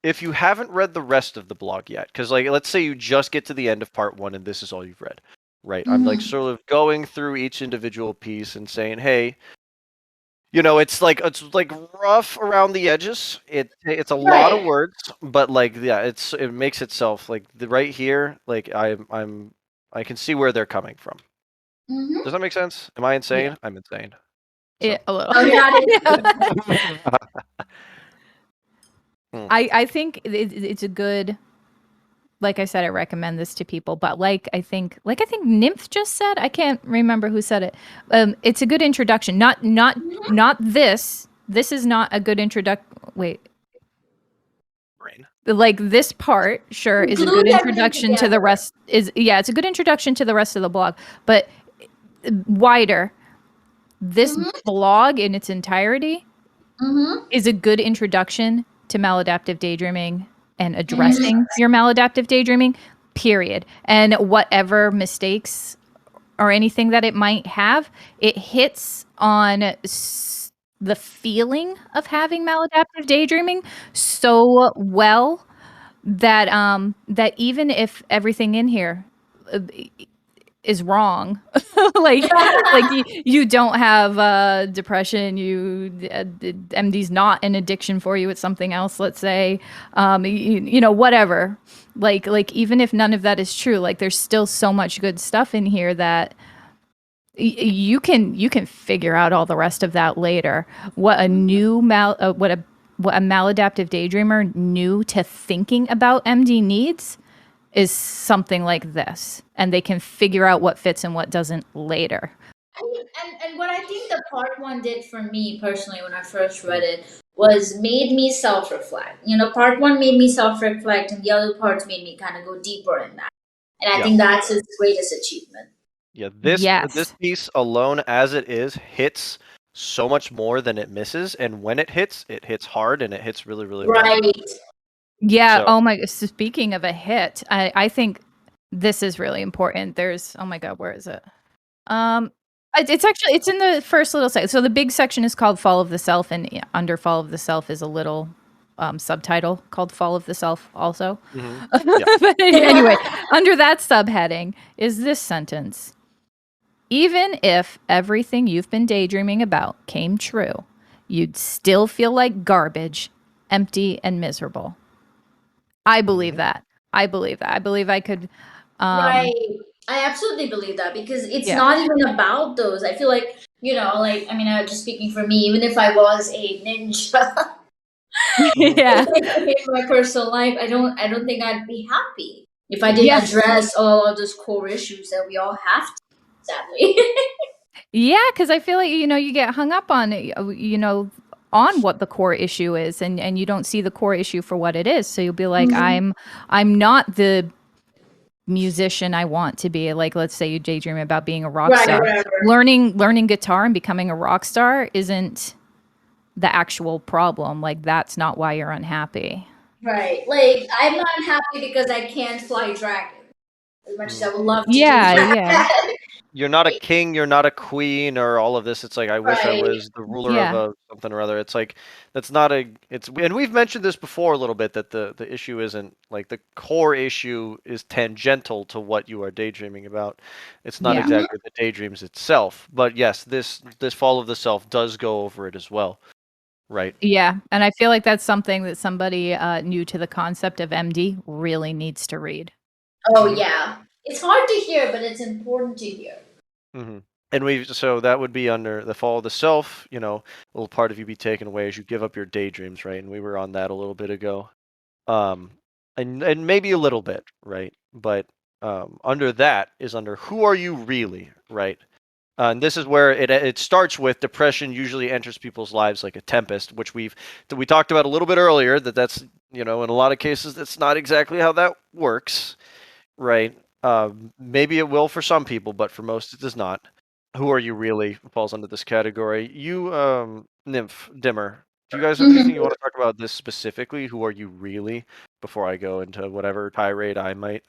If you haven't read the rest of the blog yet, because like let's say you just get to the end of part one and this is all you've read, right? I'm like Mm-hmm. sort of going through each individual piece and saying, hey, it's like rough around the edges. It's a lot of Right. words, but like yeah, it makes itself like the right here. Like I can see where they're coming from. Mm-hmm. Does that make sense? Am I Yeah. insane? I'm insane. Yeah, So. a little. No, you're not Yeah. in. Hmm. I think it's a good like I said, I recommend this to people. But like I think Nymph just said, I can't remember who said it. It's a good introduction. Not this. This is not a good introduction. Wait, Brain. like this part, sure, is a Glued good everything introduction to the together. rest. It's a good introduction to the rest of the blog, but wider. This blog in its entirety is a good introduction to maladaptive daydreaming and addressing your maladaptive daydreaming, period. And whatever mistakes or anything that it might have, it hits on the feeling of having maladaptive daydreaming so well that that even if everything in here is wrong, like you don't have depression, MD's not an addiction for you, it's something else, let's say, you know, whatever, like even if none of that is true, like there's still so much good stuff in here that you can figure out all the rest of that later. What a new what a maladaptive daydreamer new to thinking about MD needs is something like this, and they can figure out what fits and what doesn't later. And what I think the part one did for me personally when I first read it was made me self reflect. You know, part one made me self reflect, and the other parts made me kind of go deeper in that. And I Yeah. think that's his greatest achievement. Yeah, this Yes. piece alone as it is hits so much more than it misses, and when it hits hard, and it hits really, really well. Right. Yeah. So- Oh my. Speaking of a hit, I think this is really important. There's, oh my god, where is it? It's actually, it's in the first little section. So the big section is called Fall of the Self, and under Fall of the Self is a little subtitle called Fall of the Self also. Yeah. But anyway, under that subheading is this sentence: even if everything you've been daydreaming about came true, you'd still feel like garbage, empty and miserable. I believe that. I believe that. I believe I could. Right. I absolutely believe that because it's Yeah. not even about those. I feel like, you know, like, I mean, just speaking for me, even if I was a ninja Yeah. in my personal life, I don't think I'd be happy if I didn't Yeah. address all of those core issues that we all have to, sadly. Yeah, because I feel like, you know, you get hung up on, you know, on what the core issue is, and you don't see the core issue for what it is. So you'll be like, I'm not the musician I want to be. Like, let's say you daydream about being a rock Right, star. right, right. Learning guitar and becoming a rock star isn't the actual problem. Like, that's not why you're unhappy. Right. Like, I'm not happy because I can't fly dragon as much as I would love to do Yeah, that. yeah. You're not a king, you're not a queen, or all of this. It's like, I wish I Right. was the ruler of Yeah. a something or other. It's like, that's not a. It's, and we've mentioned this before a little bit, that the issue isn't like, the core issue is tangential to what you are daydreaming about. It's not Yeah. exactly the daydreams itself. But yes, this Fall of the Self does go over it as well. Right. Yeah, and I feel like that's something that somebody new to the concept of MD really needs to read. Oh, yeah. It's hard to hear, but it's important to hear. And so that would be under the Fall of the Self. You know, a little part of you be taken away as you give up your daydreams, right? And we were on that a little bit ago, um, and maybe a little bit, right? But under that is under Who Are You Really, right? And this is where it starts with depression usually enters people's lives like a tempest, which we talked about a little bit earlier. That's, you know, in a lot of cases that's not exactly how that works, right? Maybe it will for some people, but for most it does not. Who Are You Really falls under this category. You, Nymph, Dimmer, do you guys have anything you want to talk about this specifically? Who are you really? Before I go into whatever tirade I might.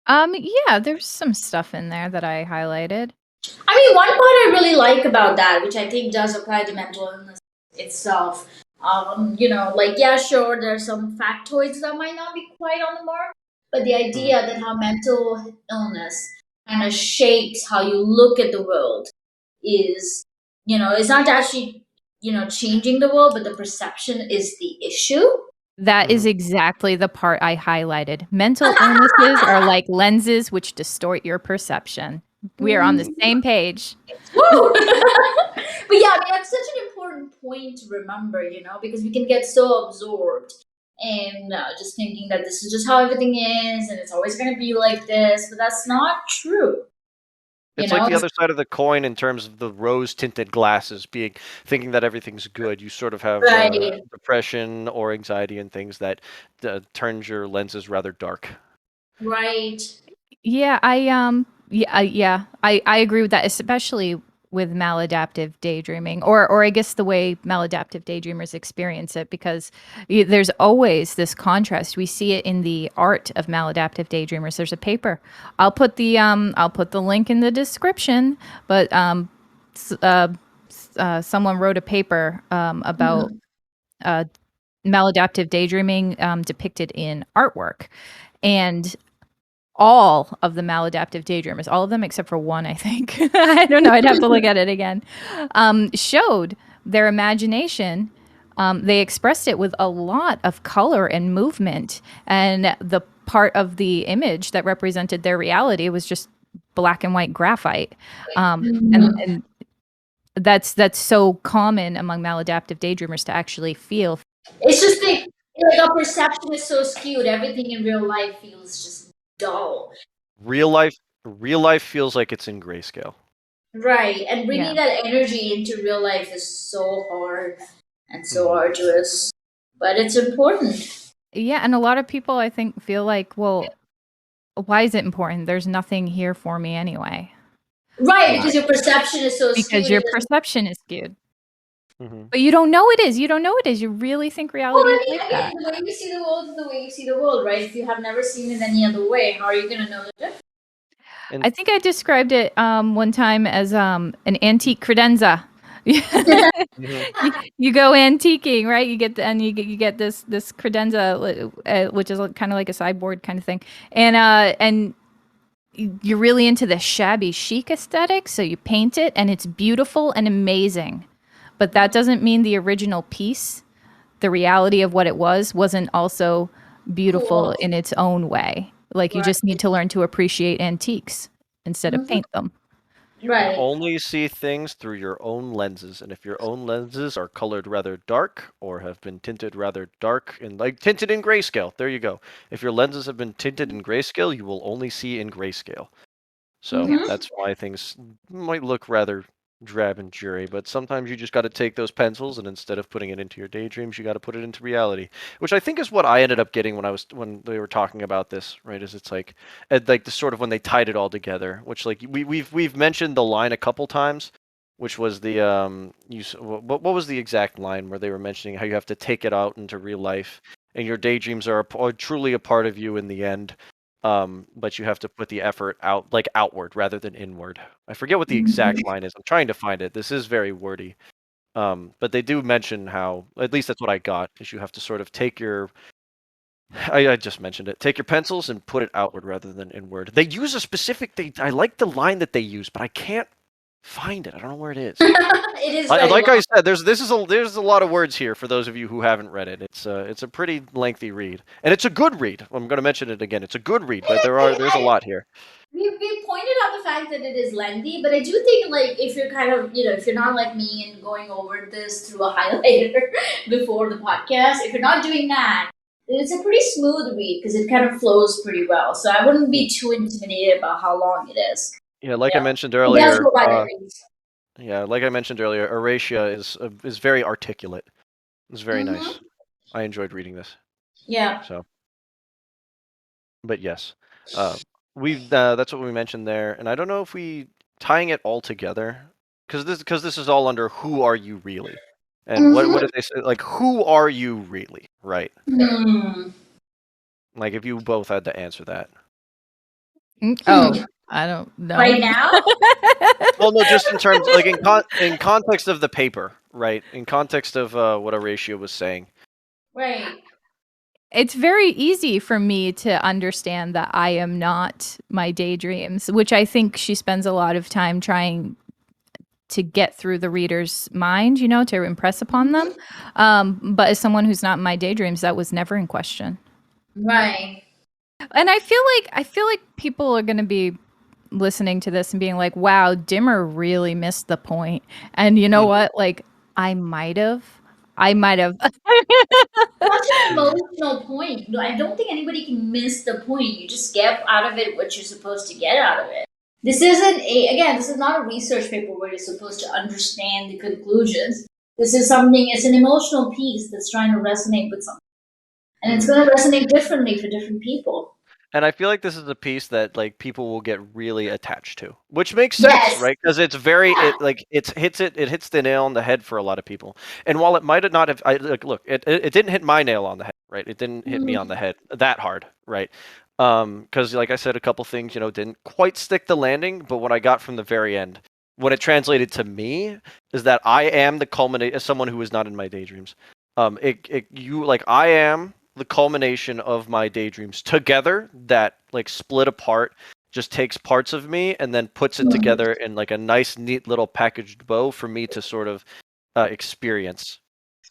Yeah, there's some stuff in there that I highlighted. I mean, one part I really like about that, which I think does apply to mental illness itself, you know, like, yeah, sure, there's some factoids that might not be quite on the mark, but the idea that how mental illness kind of shapes how you look at the world is, you know, it's not actually, you know, changing the world, but the perception is the issue. That is exactly the part I highlighted. Mental illnesses are like lenses which distort your perception. We are on the same page. Woo! But yeah, I mean, that's such an important point to remember, you know, because we can get so absorbed and just thinking that this is just how everything is and it's always going to be like this, but that's not true. It's like the other side of the coin in terms of the rose-tinted glasses, thinking that everything's good. You sort of have Right. depression or anxiety and things that turns your lenses rather dark. Right. Yeah, I agree with that, especially with maladaptive daydreaming, or I guess the way maladaptive daydreamers experience it, because there's always this contrast. We see it in the art of maladaptive daydreamers. There's a paper. I'll put the link in the description, but someone wrote a paper about maladaptive daydreaming depicted in artwork, and all of the maladaptive daydreamers, all of them except for one, I think. I don't know. I'd have to look at it again. Showed their imagination. They expressed it with a lot of color and movement, and the part of the image that represented their reality was just black and white graphite. And that's so common among maladaptive daydreamers to actually feel. It's just like our perception is so skewed. Everything in real life feels just dull. Real life feels like it's in grayscale. Right. And bringing Yeah. that energy into real life is so hard and so arduous, but it's important. Yeah, and a lot of people I think feel like, well, why is it important? There's nothing here for me anyway. Right, because your perception is so skewed. Because your perception is skewed. Mm-hmm. But you don't know it is. You don't know it is. You really think reality is like that. The way you see the world is the way you see the world, right? If you have never seen it any other way, how are you going to know the difference? And I think I described it one time as an antique credenza. You go antiquing, right? You get this credenza, which is kind of like a sideboard kind of thing, and you're really into the shabby chic aesthetic, so you paint it, and it's beautiful and amazing. But that doesn't mean the original piece, the reality of what it wasn't also beautiful Cool. in its own way. Like you just need to learn to appreciate antiques instead of paint them. You can only see things through your own lenses, and if your own lenses are colored rather dark or have been tinted rather dark and like tinted in grayscale, there you go. If your lenses have been tinted in grayscale, you will only see in grayscale. So that's why things might look rather drab and dreary, but sometimes you just got to take those pencils and instead of putting it into your daydreams, you got to put it into reality, which I think is what I ended up getting when they were talking about this, right? Is it's like the sort of when they tied it all together, which like we've mentioned the line a couple times, which was the what was the exact line where they were mentioning how you have to take it out into real life and your daydreams are truly a part of you in the end. But you have to put the effort out, like outward rather than inward. I forget what the exact line is. I'm trying to find it. This is very wordy. But they do mention how, at least that's what I got, is you have to sort of take your, I just mentioned it, take your pencils and put it outward rather than inward. They use a specific, I like the line that they use, but I can't find it. I don't know where it is. It is Like I said, there's a lot of words here for those of you who haven't read it. It's a pretty lengthy read, and it's a good read. I'm going to mention it again. It's a good read, but there's a lot here. We pointed out the fact that it is lengthy, but I do think like if you're kind of if you're not like me and going over this through a highlighter before the podcast, if you're not doing that, then it's a pretty smooth read because it kind of flows pretty well. So I wouldn't be too intimidated about how long it is. Yeah, like I mentioned It earlier. does go by the reads. Yeah, like I mentioned earlier, Eretaia is very articulate. It's very nice. I enjoyed reading this. Yeah. So, but yes, that's what we mentioned there, and I don't know if we tying it all together because this is all under who are you really, and what did they say? Like who are you really, right? Like if you both had to answer that. Oh, I don't know. Right now? Well, no, just in terms like in context of the paper, right? In context of what Eretaia was saying. Right. It's very easy for me to understand that I am not my daydreams, which I think she spends a lot of time trying to get through the reader's mind, to impress upon them. But as someone who's not in my daydreams, that was never in question. Right. And I feel like people are going to be listening to this and being like, wow, Dimmer really missed the point. And you know what? Like, I might have. I might have. Such an emotional point. I don't think anybody can miss the point. You just get out of it what you're supposed to get out of it. This isn't this is not a research paper where you're supposed to understand the conclusions. This is something, it's an emotional piece that's trying to resonate with something. And it's going to resonate differently for different people. And I feel like this is a piece that like people will get really attached to, which makes sense, Yes. right? Because it's very it hits the nail on the head for a lot of people. And while it might not have, look, it didn't hit my nail on the head, right? It didn't hit me on the head that hard, right? Because like I said, a couple things didn't quite stick the landing, but what I got from the very end, what it translated to me, is that I am the culminate as someone who is not in my daydreams. I am the culmination of my daydreams together that like split apart, just takes parts of me and then puts it together in like a nice neat little packaged bow for me to sort of experience.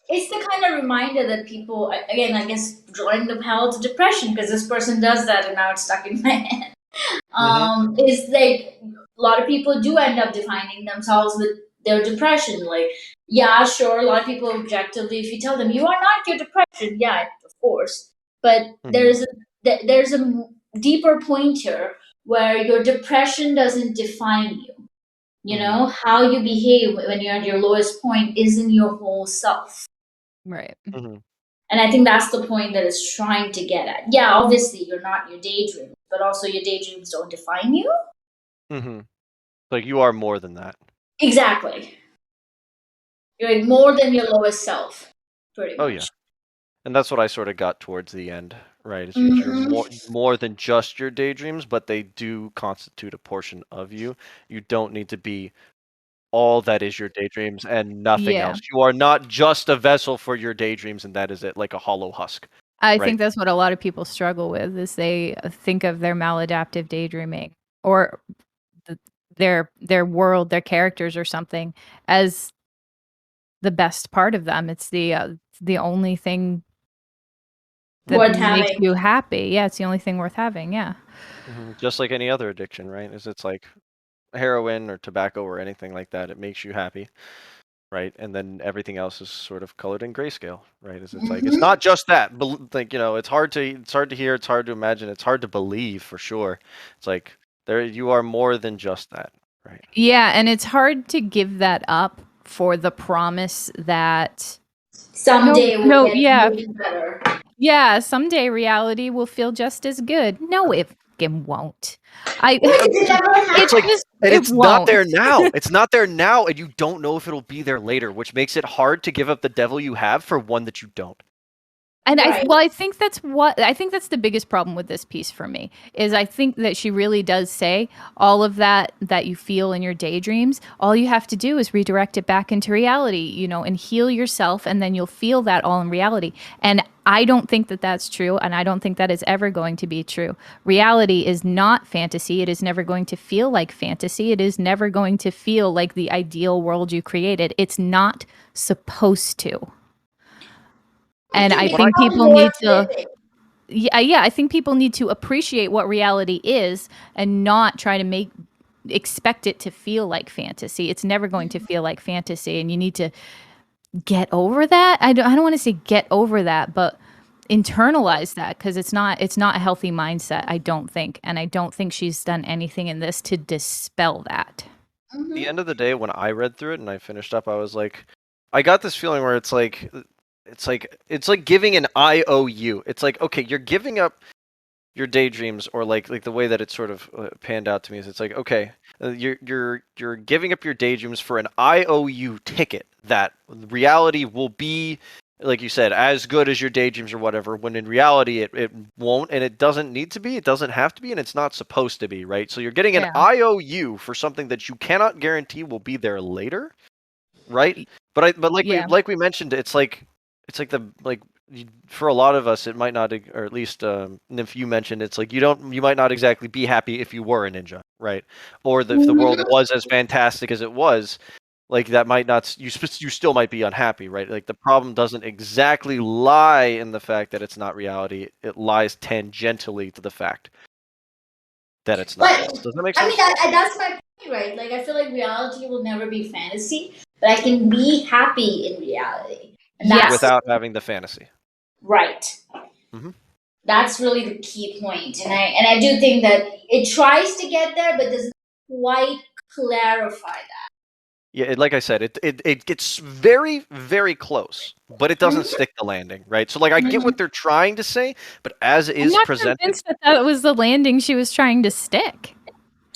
It's the kind of reminder that people, again, I guess, drawing the parallel to depression, because this person does that and now it's stuck in my head. Is like a lot of people do end up defining themselves with their depression. Like, yeah, sure, a lot of people objectively, if you tell them you are not your depression, yeah, of course, but there's a deeper point here where your depression doesn't define you. You know, how you behave when you're at your lowest point isn't your whole self. Right. And I think that's the point that it's trying to get at. Yeah, obviously you're not your daydream, but also your daydreams don't define you. Like you are more than that. Exactly. You're like more than your lowest self, pretty much. Oh yeah. And that's what I sort of got towards the end, right? Is you're more than just your daydreams, but they do constitute a portion of you. You don't need to be all that is your daydreams and nothing else. You are not just a vessel for your daydreams, and that is it, like a hollow husk. I think that's what a lot of people struggle with, is they think of their maladaptive daydreaming or their world, their characters or something as the best part of them. It's the only thing that makes you happy. Yeah, it's the only thing worth having. Yeah. Just like any other addiction, right? It's like heroin or tobacco or anything like that. It makes you happy, right? And then everything else is sort of colored in grayscale, right? It's like it's not just that. Like it's hard to hear, it's hard to imagine, it's hard to believe for sure. It's like you are more than just that, right? Yeah, and it's hard to give that up for the promise that someday we'll get better. Yeah, someday reality will feel just as good. No, it won't. It's not there now. It's not there now, and you don't know if it'll be there later, which makes it hard to give up the devil you have for one that you don't. And I think that's the biggest problem with this piece for me, is I think that she really does say all of that you feel in your daydreams, all you have to do is redirect it back into reality, and heal yourself, and then you'll feel that all in reality. And I don't think that that's true, and I don't think that is ever going to be true. Reality is not fantasy. It is never going to feel like fantasy. It is never going to feel like the ideal world you created. It's not supposed to. And I think people need to, I think people need to appreciate what reality is and not try to expect it to feel like fantasy. It's never going to feel like fantasy, and you need to get over that. I don't want to say get over that, but internalize that, because it's not a healthy mindset, I don't think. And I don't think she's done anything in this to dispel that. At the end of the day, when I read through it and I finished up, I was like, I got this feeling where it's like giving an IOU. It's like, okay, you're giving up your daydreams, or like the way that it sort of panned out to me is it's like, okay, you're giving up your daydreams for an IOU ticket that reality will be, like you said, as good as your daydreams or whatever, when in reality it won't, and it doesn't need to be, it doesn't have to be, and it's not supposed to be, right? So you're getting an IOU for something that you cannot guarantee will be there later, right? But like we mentioned, it's like for a lot of us, it might not, or at least Nymph, you mentioned, it's like you might not exactly be happy if you were a ninja, right? Or if the world was as fantastic as it was, like that might not, you still might be unhappy, right? Like the problem doesn't exactly lie in the fact that it's not reality. It lies tangentially to the fact that it's not. Does that make sense? I mean, that's my point, right? Like, I feel like reality will never be fantasy, but I can be happy in reality. And that's without having the fantasy. right. Mhm. That's really the key point, and I do think that it tries to get there, but doesn't quite clarify that. Yeah, like I said, it gets very, very close, but it doesn't Mhm. stick the landing, right? So, like, I get Mhm. what they're trying to say, but as I'm is not presented, convinced that that was the landing she was trying to stick.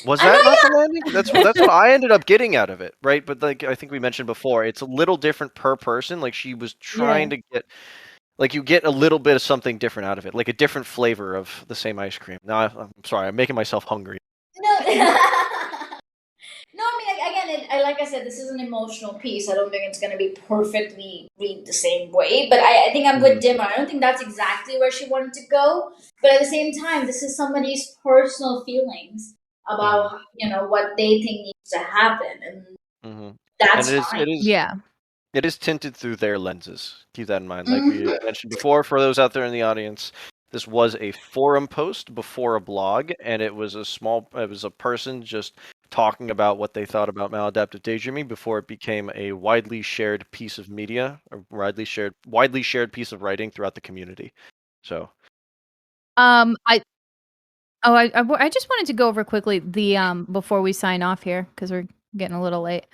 was I know, that not the yeah. landing? That's what I ended up getting out of it, right? But like I think we mentioned before, it's a little different per person. Like she was Yeah. trying to get, like you get a little bit of something different out of it, like a different flavor of the same ice cream. Now I'm sorry, I'm making myself hungry. No. No, I mean, like, again, like I said, this is an emotional piece. I don't think it's going to be perfectly read the same way, but I think I'm with Dimmer. I don't think that's exactly where she wanted to go, but at the same time, this is somebody's personal feelings about what they think needs to happen, and Mm-hmm. And that's it is fine. it is Yeah. it is tinted through their lenses. Keep that in mind. Like we Mhm. mentioned before, for those out there in the audience, this was a forum post before a blog, and it was a person just talking about what they thought about maladaptive daydreaming before it became a widely shared piece of media, a widely shared piece of writing throughout the community. So, I I just wanted to go over quickly the before we sign off here because we're getting a little late.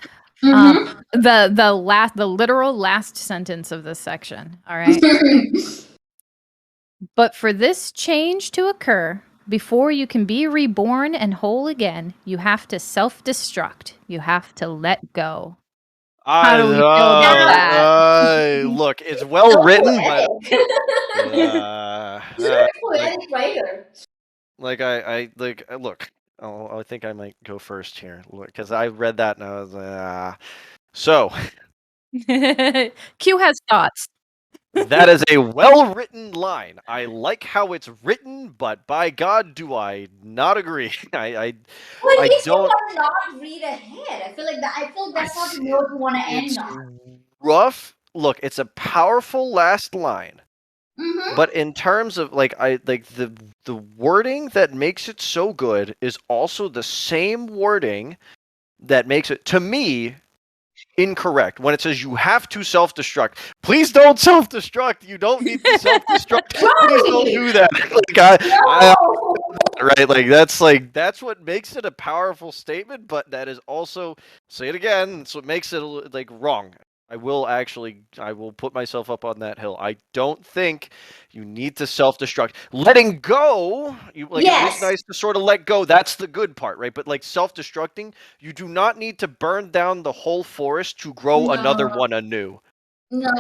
Mhm. The literal last sentence of this section. All right. But for this change to occur, before you can be reborn and whole again, you have to self-destruct. You have to let go. How do we feel about that? look, it's well So written, but poetic. She's a very like poetic writer. look. I think I might go first here because I read that and I was so Q has thoughts. that is a well-written line. I like how it's written, but by God, do I not agree. Well, it I makes me don't. want to not read ahead. I feel like that's not the note we want to end It's on. rough. Look, it's a powerful last line. Mm-hmm. But in terms of the wording that makes it so good is also the same wording that makes it to me incorrect when it says you have to self-destruct. Please don't self-destruct. You don't need to self-destruct. Please don't Right. do that. I No. right that's what makes it a powerful statement, but that is also, say it again, that's what makes it like wrong. I will put myself up on that hill. I don't think you need to self-destruct. Letting go, it is Yes. nice to sort of let go. That's the good part, right? But like self-destructing, you do not need to burn down the whole forest to grow another No. one anew. No.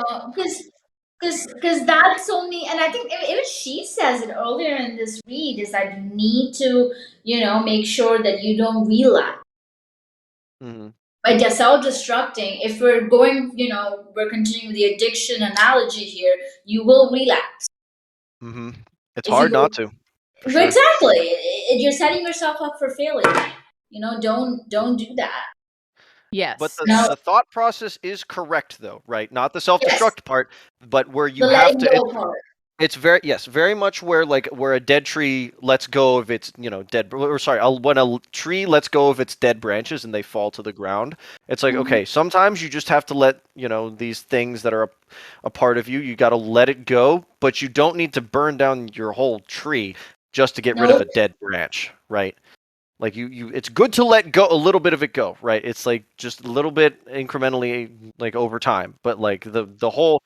Because that's only, and I think even she says it earlier in this read is that you need to make sure that you don't relapse. Hmm. By just self-destructing, if we're going, we're continuing the addiction analogy here, you will relapse Hmm. It's if you hard go. not to, for sure. Exactly. You're setting yourself up for failure. Don't do that. But Yes. No. the thought process is correct though, right? Not the Yes. self-destruct part, but where The you have letting to go part. it's very much where a dead tree lets go of its, dead or sorry, when a tree lets go of its dead branches and they fall to the ground. It's like, Mhm. okay, sometimes you just have to let, these things that are a part of you, you got to let it go, but you don't need to burn down your whole tree just to get rid of No. a dead branch, right? Like it's good to let go a little bit of it go, right? It's like just a little bit incrementally, like over time. But like the whole,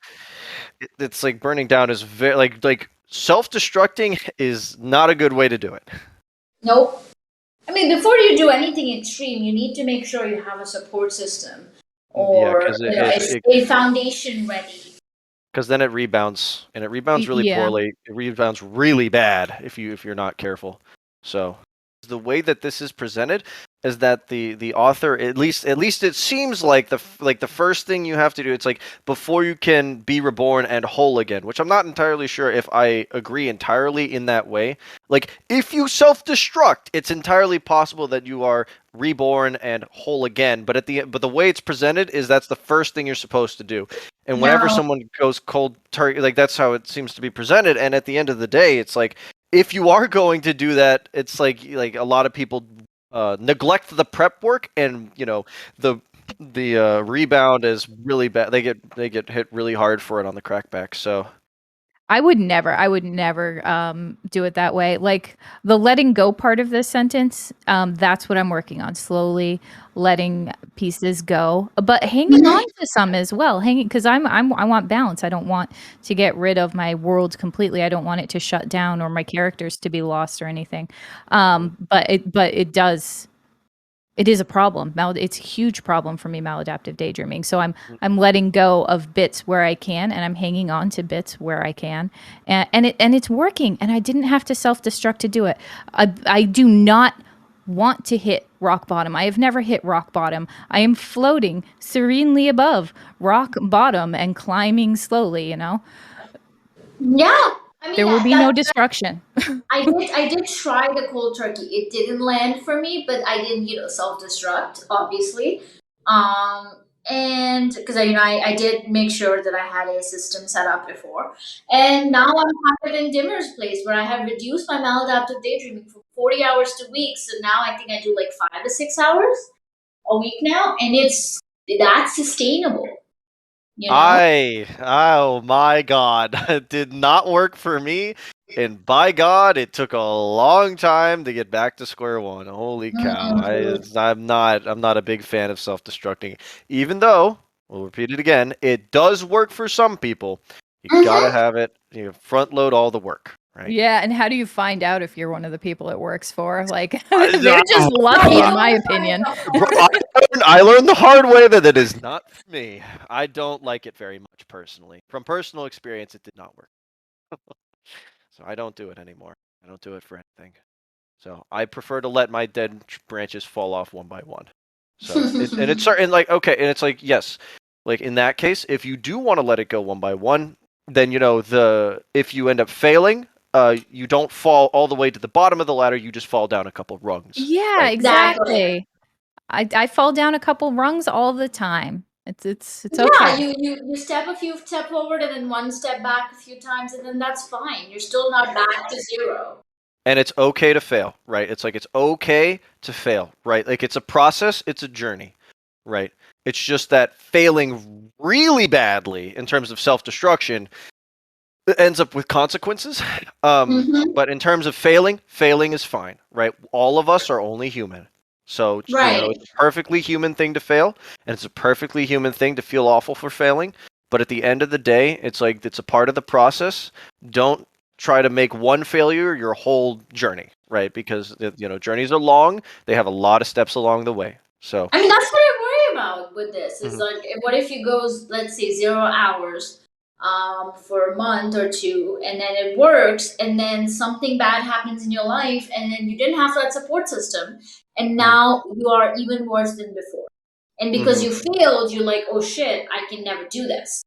it's like burning down is very like self-destructing is not a good way to do it. Nope. I mean, before you do anything extreme, you need to make sure you have a support system Yeah, or because it a foundation ready. because then it rebounds and it rebounds really Yeah. poorly. It rebounds really bad if you're not careful. So the way that this is presented is that the author, at least it seems like the first thing you have to do, it's like before you can be reborn and whole again, which I'm not entirely sure if I agree entirely in that way. Like if you self-destruct, it's entirely possible that you are reborn and whole again, but the way it's presented is that's the first thing you're supposed to do. And whenever No. someone goes cold turkey, like that's how it seems to be presented, and at the end of the day it's like if you are going to do that, it's like a lot of people neglect the prep work and the The rebound is really bad. They get hit really hard for it on the crackback. So I would never do it that way. Like the letting go part of this sentence, that's what I'm working on. Slowly letting pieces go, but hanging on to some as well. Hanging because I want balance. I don't want to get rid of my world completely. I don't want it to shut down or my characters to be lost or anything. But it does. It is a problem. It's a huge problem for me, maladaptive daydreaming. So I'm letting go of bits where I can, and I'm hanging on to bits where I can, and it's working. And I didn't have to self-destruct to do it. I do not want to hit rock bottom. I have never hit rock bottom. I am floating serenely above rock bottom and climbing slowly. Yeah. I mean, There will be no destruction. I did try the cold turkey. It didn't land for me, but I didn't, self destruct, obviously. And because I did make sure that I had a system set up before. And now I'm kind of in Dimmer's place where I have reduced my maladaptive daydreaming from 40 hours to weeks. So now I think I do like 5 to 6 hours a week now, and that's sustainable, oh my God, it did not work for me. And by God, it took a long time to get back to square one. Holy cow. I'm not a big fan of self-destructing. Even though, we'll repeat it again, it does work for some people. You gotta have it, front load all the work, right? Yeah, and how do you find out if you're one of the people it works for? Like, they're just lucky, in my opinion. Bro, I learned the hard way that it is not for me. I don't like it very much personally. From personal experience, it did not work. So I don't do it anymore. I don't do it for anything. So I prefer to let my dead branches fall off one by one. So and it's certain, like, okay, and it's like, yes, like in that case, if you do want to let it go one by one, then if you end up failing, you don't fall all the way to the bottom of the ladder. You just fall down a couple rungs. Yeah, right? exactly. I fall down a couple rungs all the time. It's Yeah, okay. you step forward and then one step back a few times, and then that's fine. You're still not back to zero. And it's okay to fail, right? It's like it's okay to fail, right? Like it's a process, it's a journey, right? It's just that failing really badly in terms of self-destruction ends up with consequences. But in terms of failing is fine, right? All of us are only human. So, Right. it's a perfectly human thing to fail, and it's a perfectly human thing to feel awful for failing. But at the end of the day, it's like it's a part of the process. Don't try to make one failure your whole journey, right? Because journeys are long. They have a lot of steps along the way. So I mean, that's what I worry about with this. Is Mhm. like, what if you go, let's say, 0 hours, for a month or two, and then it works, and then something bad happens in your life, and then you didn't have that support system, and now you are even worse than before. And because Mhm. you failed, you're like, oh shit, I can never do this.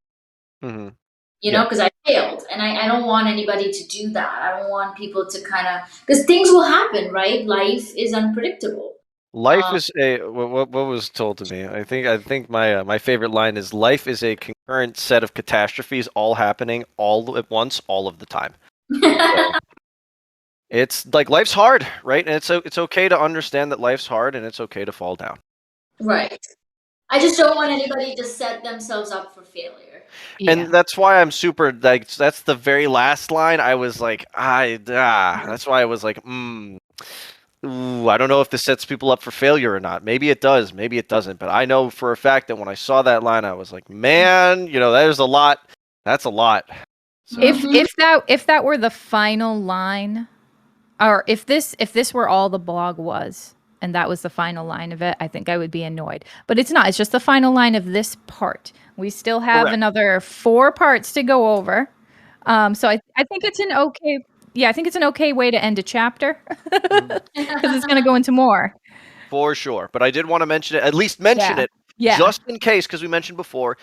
Mhm. Yeah. Because I failed, and I don't want anybody to do that. I don't want people to kind of, because things will happen, right? Life is unpredictable. Life is a what was told to me. I think my favorite line is life is a concurrent set of catastrophes all happening all at once all of the time. So it's like life's hard, right? And it's okay to understand that life's hard and it's okay to fall down. Right. I just don't want anybody to set themselves up for failure. Yeah. And that's why I'm super like that's the very last line. I was like that's why I was like ooh, I don't know if this sets people up for failure or not. Maybe it does, maybe it doesn't. But I know for a fact that when I saw that line, I was like, man, there's a lot. That's a lot. So, If that were the final line, or if this were all the blog was, and that was the final line of it, I think I would be annoyed. But it's not. It's just the final line of this part. We still have Correct. another 4 parts to go over. So I think it's an okay. Yeah, I think it's an okay way to end a chapter because it's going to go into more. for sure. But I did want to mention it, at least mention it, Yeah. just in case, because we mentioned before,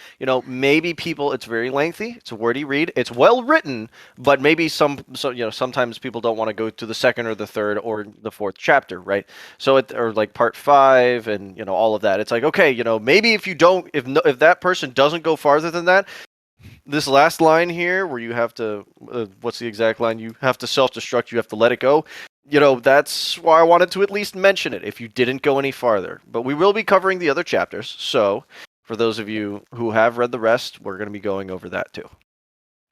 maybe it's very lengthy, it's a wordy read, it's well written, but maybe sometimes people don't want to go to the second or the third or the fourth chapter, right? So or like part 5 and all of that. It's like, okay, maybe if if that person doesn't go farther than that, this last line here where you have to what's the exact line? You have to self-destruct, you have to let it go. that's why I wanted to at least mention it if you didn't go any farther. But we will be covering the other chapters, so for those of you who have read the rest, we're going to be going over that too.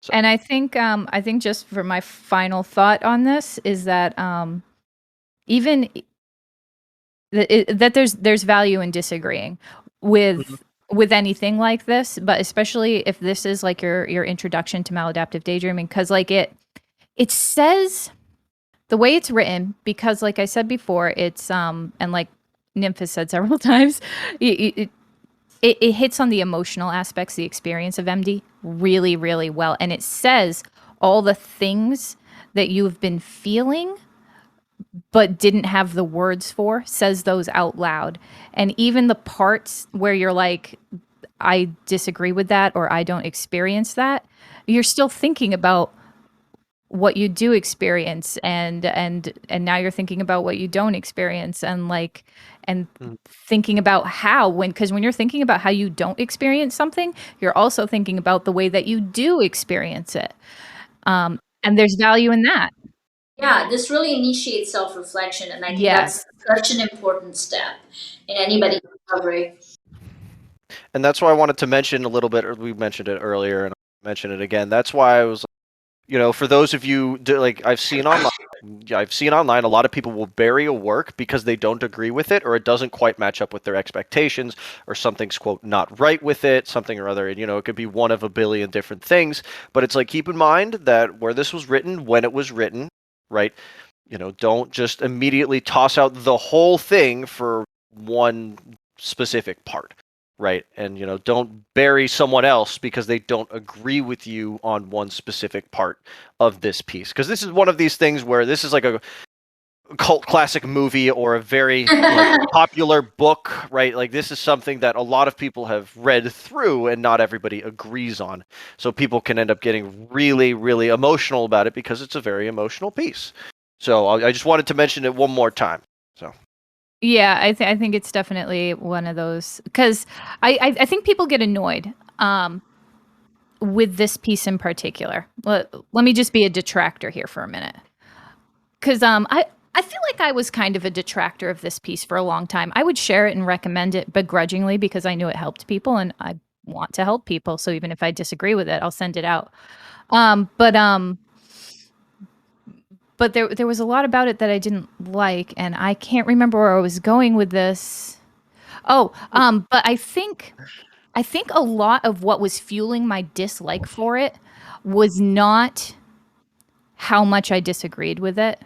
So. And I think just for my final thought on this is that even that there's value in disagreeing with anything like this, but especially if this is like your introduction to maladaptive daydreaming, because like it says the way it's written, because like I said before, it's and like Nymph has said several times, it hits on the emotional aspects, the experience of MD really, really well. And it says all the things that you've been feeling but didn't have the words for, says those out loud. And even the parts where you're like, I disagree with that or I don't experience that, you're still thinking about what you do experience, and now you're thinking about what you don't experience, and like thinking about how, because when you're thinking about how you don't experience something, you're also thinking about the way that you do experience it, and there's value in that. Yeah, this really initiates self-reflection, and I think Yes. that's such an important step in anybody's recovery. And that's why I wanted to mention a little bit, or we mentioned it earlier, and I'll mention it again. That's why I was, for those of you, like I've seen online, a lot of people will bury a work because they don't agree with it, or it doesn't quite match up with their expectations, or something's, quote, not right with it, something or other. It could be one of a billion different things, but it's like, keep in mind that where this was written, when it was written, right? Don't just immediately toss out the whole thing for one specific part, right? And don't bury someone else because they don't agree with you on one specific part of this piece, because this is one of these things where this is like a cult classic movie or a very popular book, right? Like, this is something that a lot of people have read through and not everybody agrees on, so people can end up getting really, really emotional about it because it's a very emotional piece. So I just wanted to mention it one more time. So. Yeah, I think it's definitely one of those, because I think people get annoyed with this piece in particular. Let me just be a detractor here for a minute, because I feel like I was kind of a detractor of this piece for a long time. I would share it and recommend it begrudgingly because I knew it helped people, and I want to help people. So even if I disagree with it, I'll send it out. But there was a lot about it that I didn't like, and I can't remember where I was going with this. Oh, but I think a lot of what was fueling my dislike for it was not how much I disagreed with it,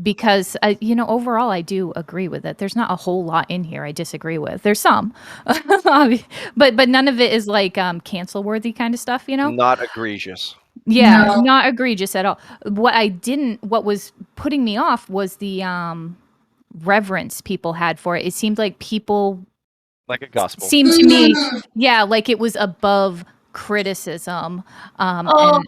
because overall I do agree with it. There's not a whole lot in here I disagree with. There's some, but none of it is like cancel worthy kind of stuff. Not egregious. Yeah, No. not egregious at all. What was putting me off was the reverence people had for it. It seemed like people Like a gospel. seemed to me, yeah, like it was above criticism. Oh no,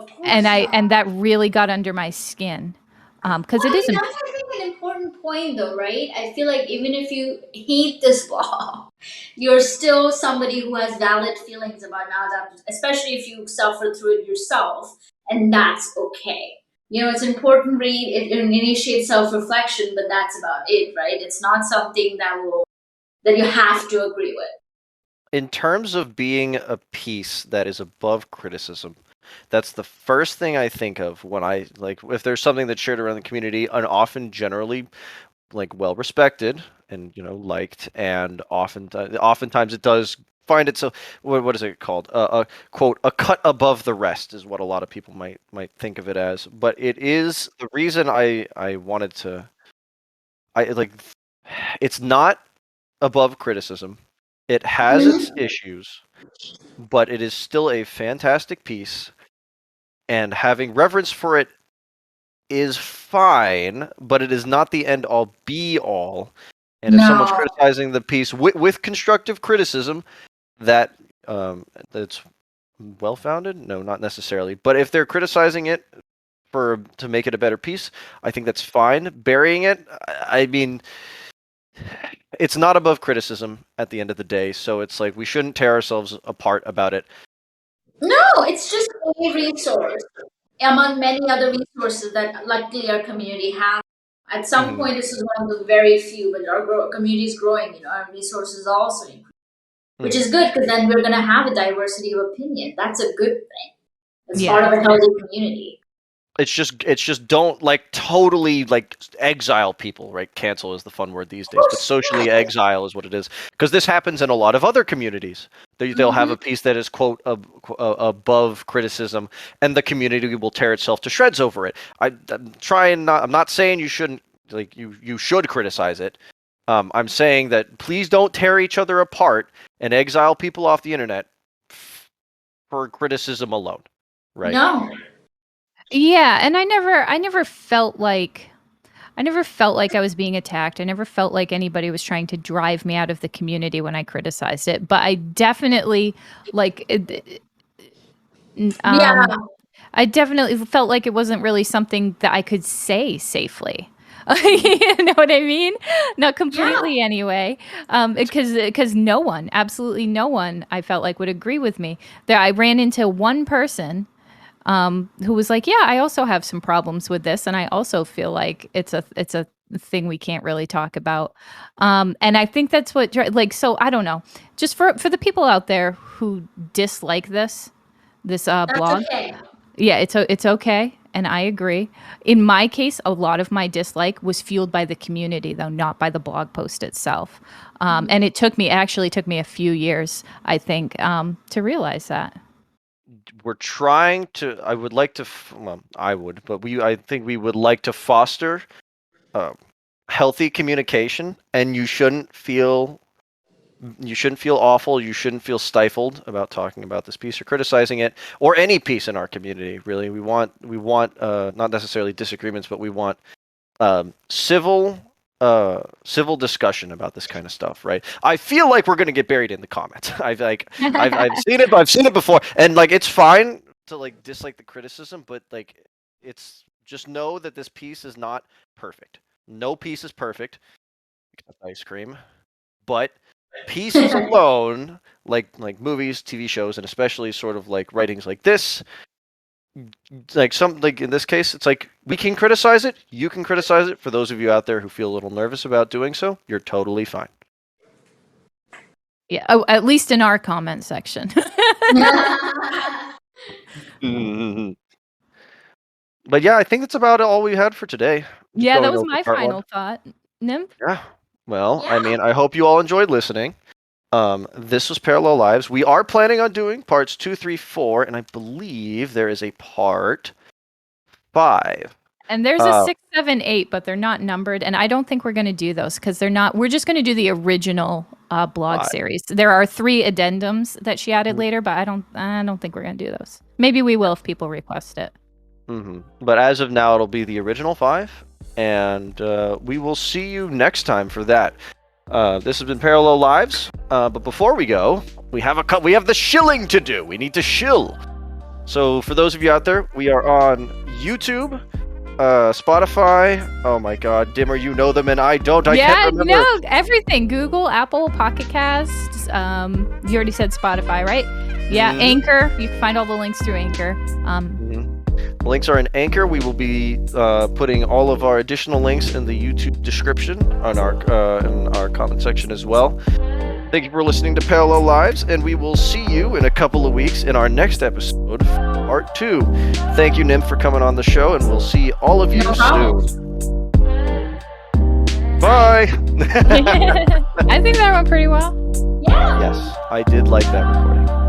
of course not. And that really got under my skin. Because it Well, isn't. that's, I think, an important point, though, right? I feel like even if you hate this law, you're still somebody who has valid feelings about maladaptive, especially if you suffer through it yourself, and that's okay. It's an important read. It initiates self-reflection, but that's about it, right? It's not something that you have to agree with. In terms of being a piece that is above criticism, that's the first thing I think of when I, like, if there's something that's shared around the community, and often generally like well respected and liked, and oftentimes it does find itself, what is it called, quote, a cut above the rest is what a lot of people might think of it as. But it is the reason I wanted to, I like, it's not above criticism. It has its issues, but it is still a fantastic piece, and having reverence for it is fine, but it is not the end all be all. And if someone's No. criticizing the piece with constructive criticism, that's well founded, no, not necessarily. But if they're criticizing it to make it a better piece, I think that's fine. Burying it, I mean, it's not above criticism at the end of the day. So it's like, we shouldn't tear ourselves apart about it. No, it's just a resource among many other resources that luckily our community has. At some point, this is one of the very few, but our community is growing. Our resources are also increasing, which is good because then we're going to have a diversity of opinion. That's a good thing. It's part of a healthy community. It's just don't like totally like exile people, right? Cancel is the fun word these days, but socially exile is what it is. Because this happens in a lot of other communities. They'll have a piece that is quote above criticism, and the community will tear itself to shreds over it. I'm not saying you shouldn't, like, you should criticize it. I'm saying that please don't tear each other apart and exile people off the internet for criticism alone, right? No. Yeah, and I never felt like I was being attacked. I never felt like anybody was trying to drive me out of the community when I criticized it. But I definitely I definitely felt like it wasn't really something that I could say safely. You know what I mean? Not completely anyway, because no one, absolutely no one, I felt like would agree with me. There, I ran into one person who was like, "Yeah, I also have some problems with this, and I also feel like it's a thing we can't really talk about." And I think that's what, like, so I don't know. Just for the people out there who dislike this blog, Okay. yeah, it's okay, and I agree. In my case, a lot of my dislike was fueled by the community, though, not by the blog post itself. And it actually took me a few years, I think, to realize that. We're trying to. I would like to. I think we would like to foster healthy communication, and you shouldn't feel awful. You shouldn't feel stifled about talking about this piece or criticizing it, or any piece in our community. Really, we want not necessarily disagreements, but we want civil discussion about this kind of stuff, right? I feel like we're gonna get buried in the comments. I've seen it, but I've seen it before, and like it's fine to like dislike the criticism, but like it's just know that this piece is not perfect. No piece is perfect, except ice cream, but pieces alone, like movies, TV shows, and especially sort of like writings like this, like in this case, it's like we can criticize it, you can criticize it. For those of you out there who feel a little nervous about doing so, you're totally fine. Yeah, at least in our comment section. But yeah, I think that's about all we had for today. Yeah, that was my final thought. Nymph? Yeah. Well, I mean, I hope you all enjoyed listening. This was Parallel Lives. We are planning on doing parts 2, 3, 4, and I believe there is a part 5. And there's a 6, 7, 8, but they're not numbered, and I don't think we're going to do those because they're not. We're just going to do the original blog series. There are 3 addendums that she added later, but I don't think we're going to do those. Maybe we will if people request it. But as of now, it'll be the original 5, and we will see you next time for that. This has been Parallel Lives, but before we go, we have the shilling to do. We need to shill. So for those of you out there, we are on YouTube, Spotify. Oh my God, Dimmer, you know them and I don't. I can't remember. No, everything. Google, Apple, Pocket Casts. You already said Spotify, right? Yeah, Anchor. You can find all the links through Anchor. The links are in Anchor. We will be putting all of our additional links in the YouTube description on in our comment section as well. Thank you for listening to Parallel Lives, and we will see you in a couple of weeks in our next episode, part 2. Thank you, Nymph, for coming on the show, and we'll see all of you soon. Bye! I think that went pretty well. Yeah. Yes, I did like that recording.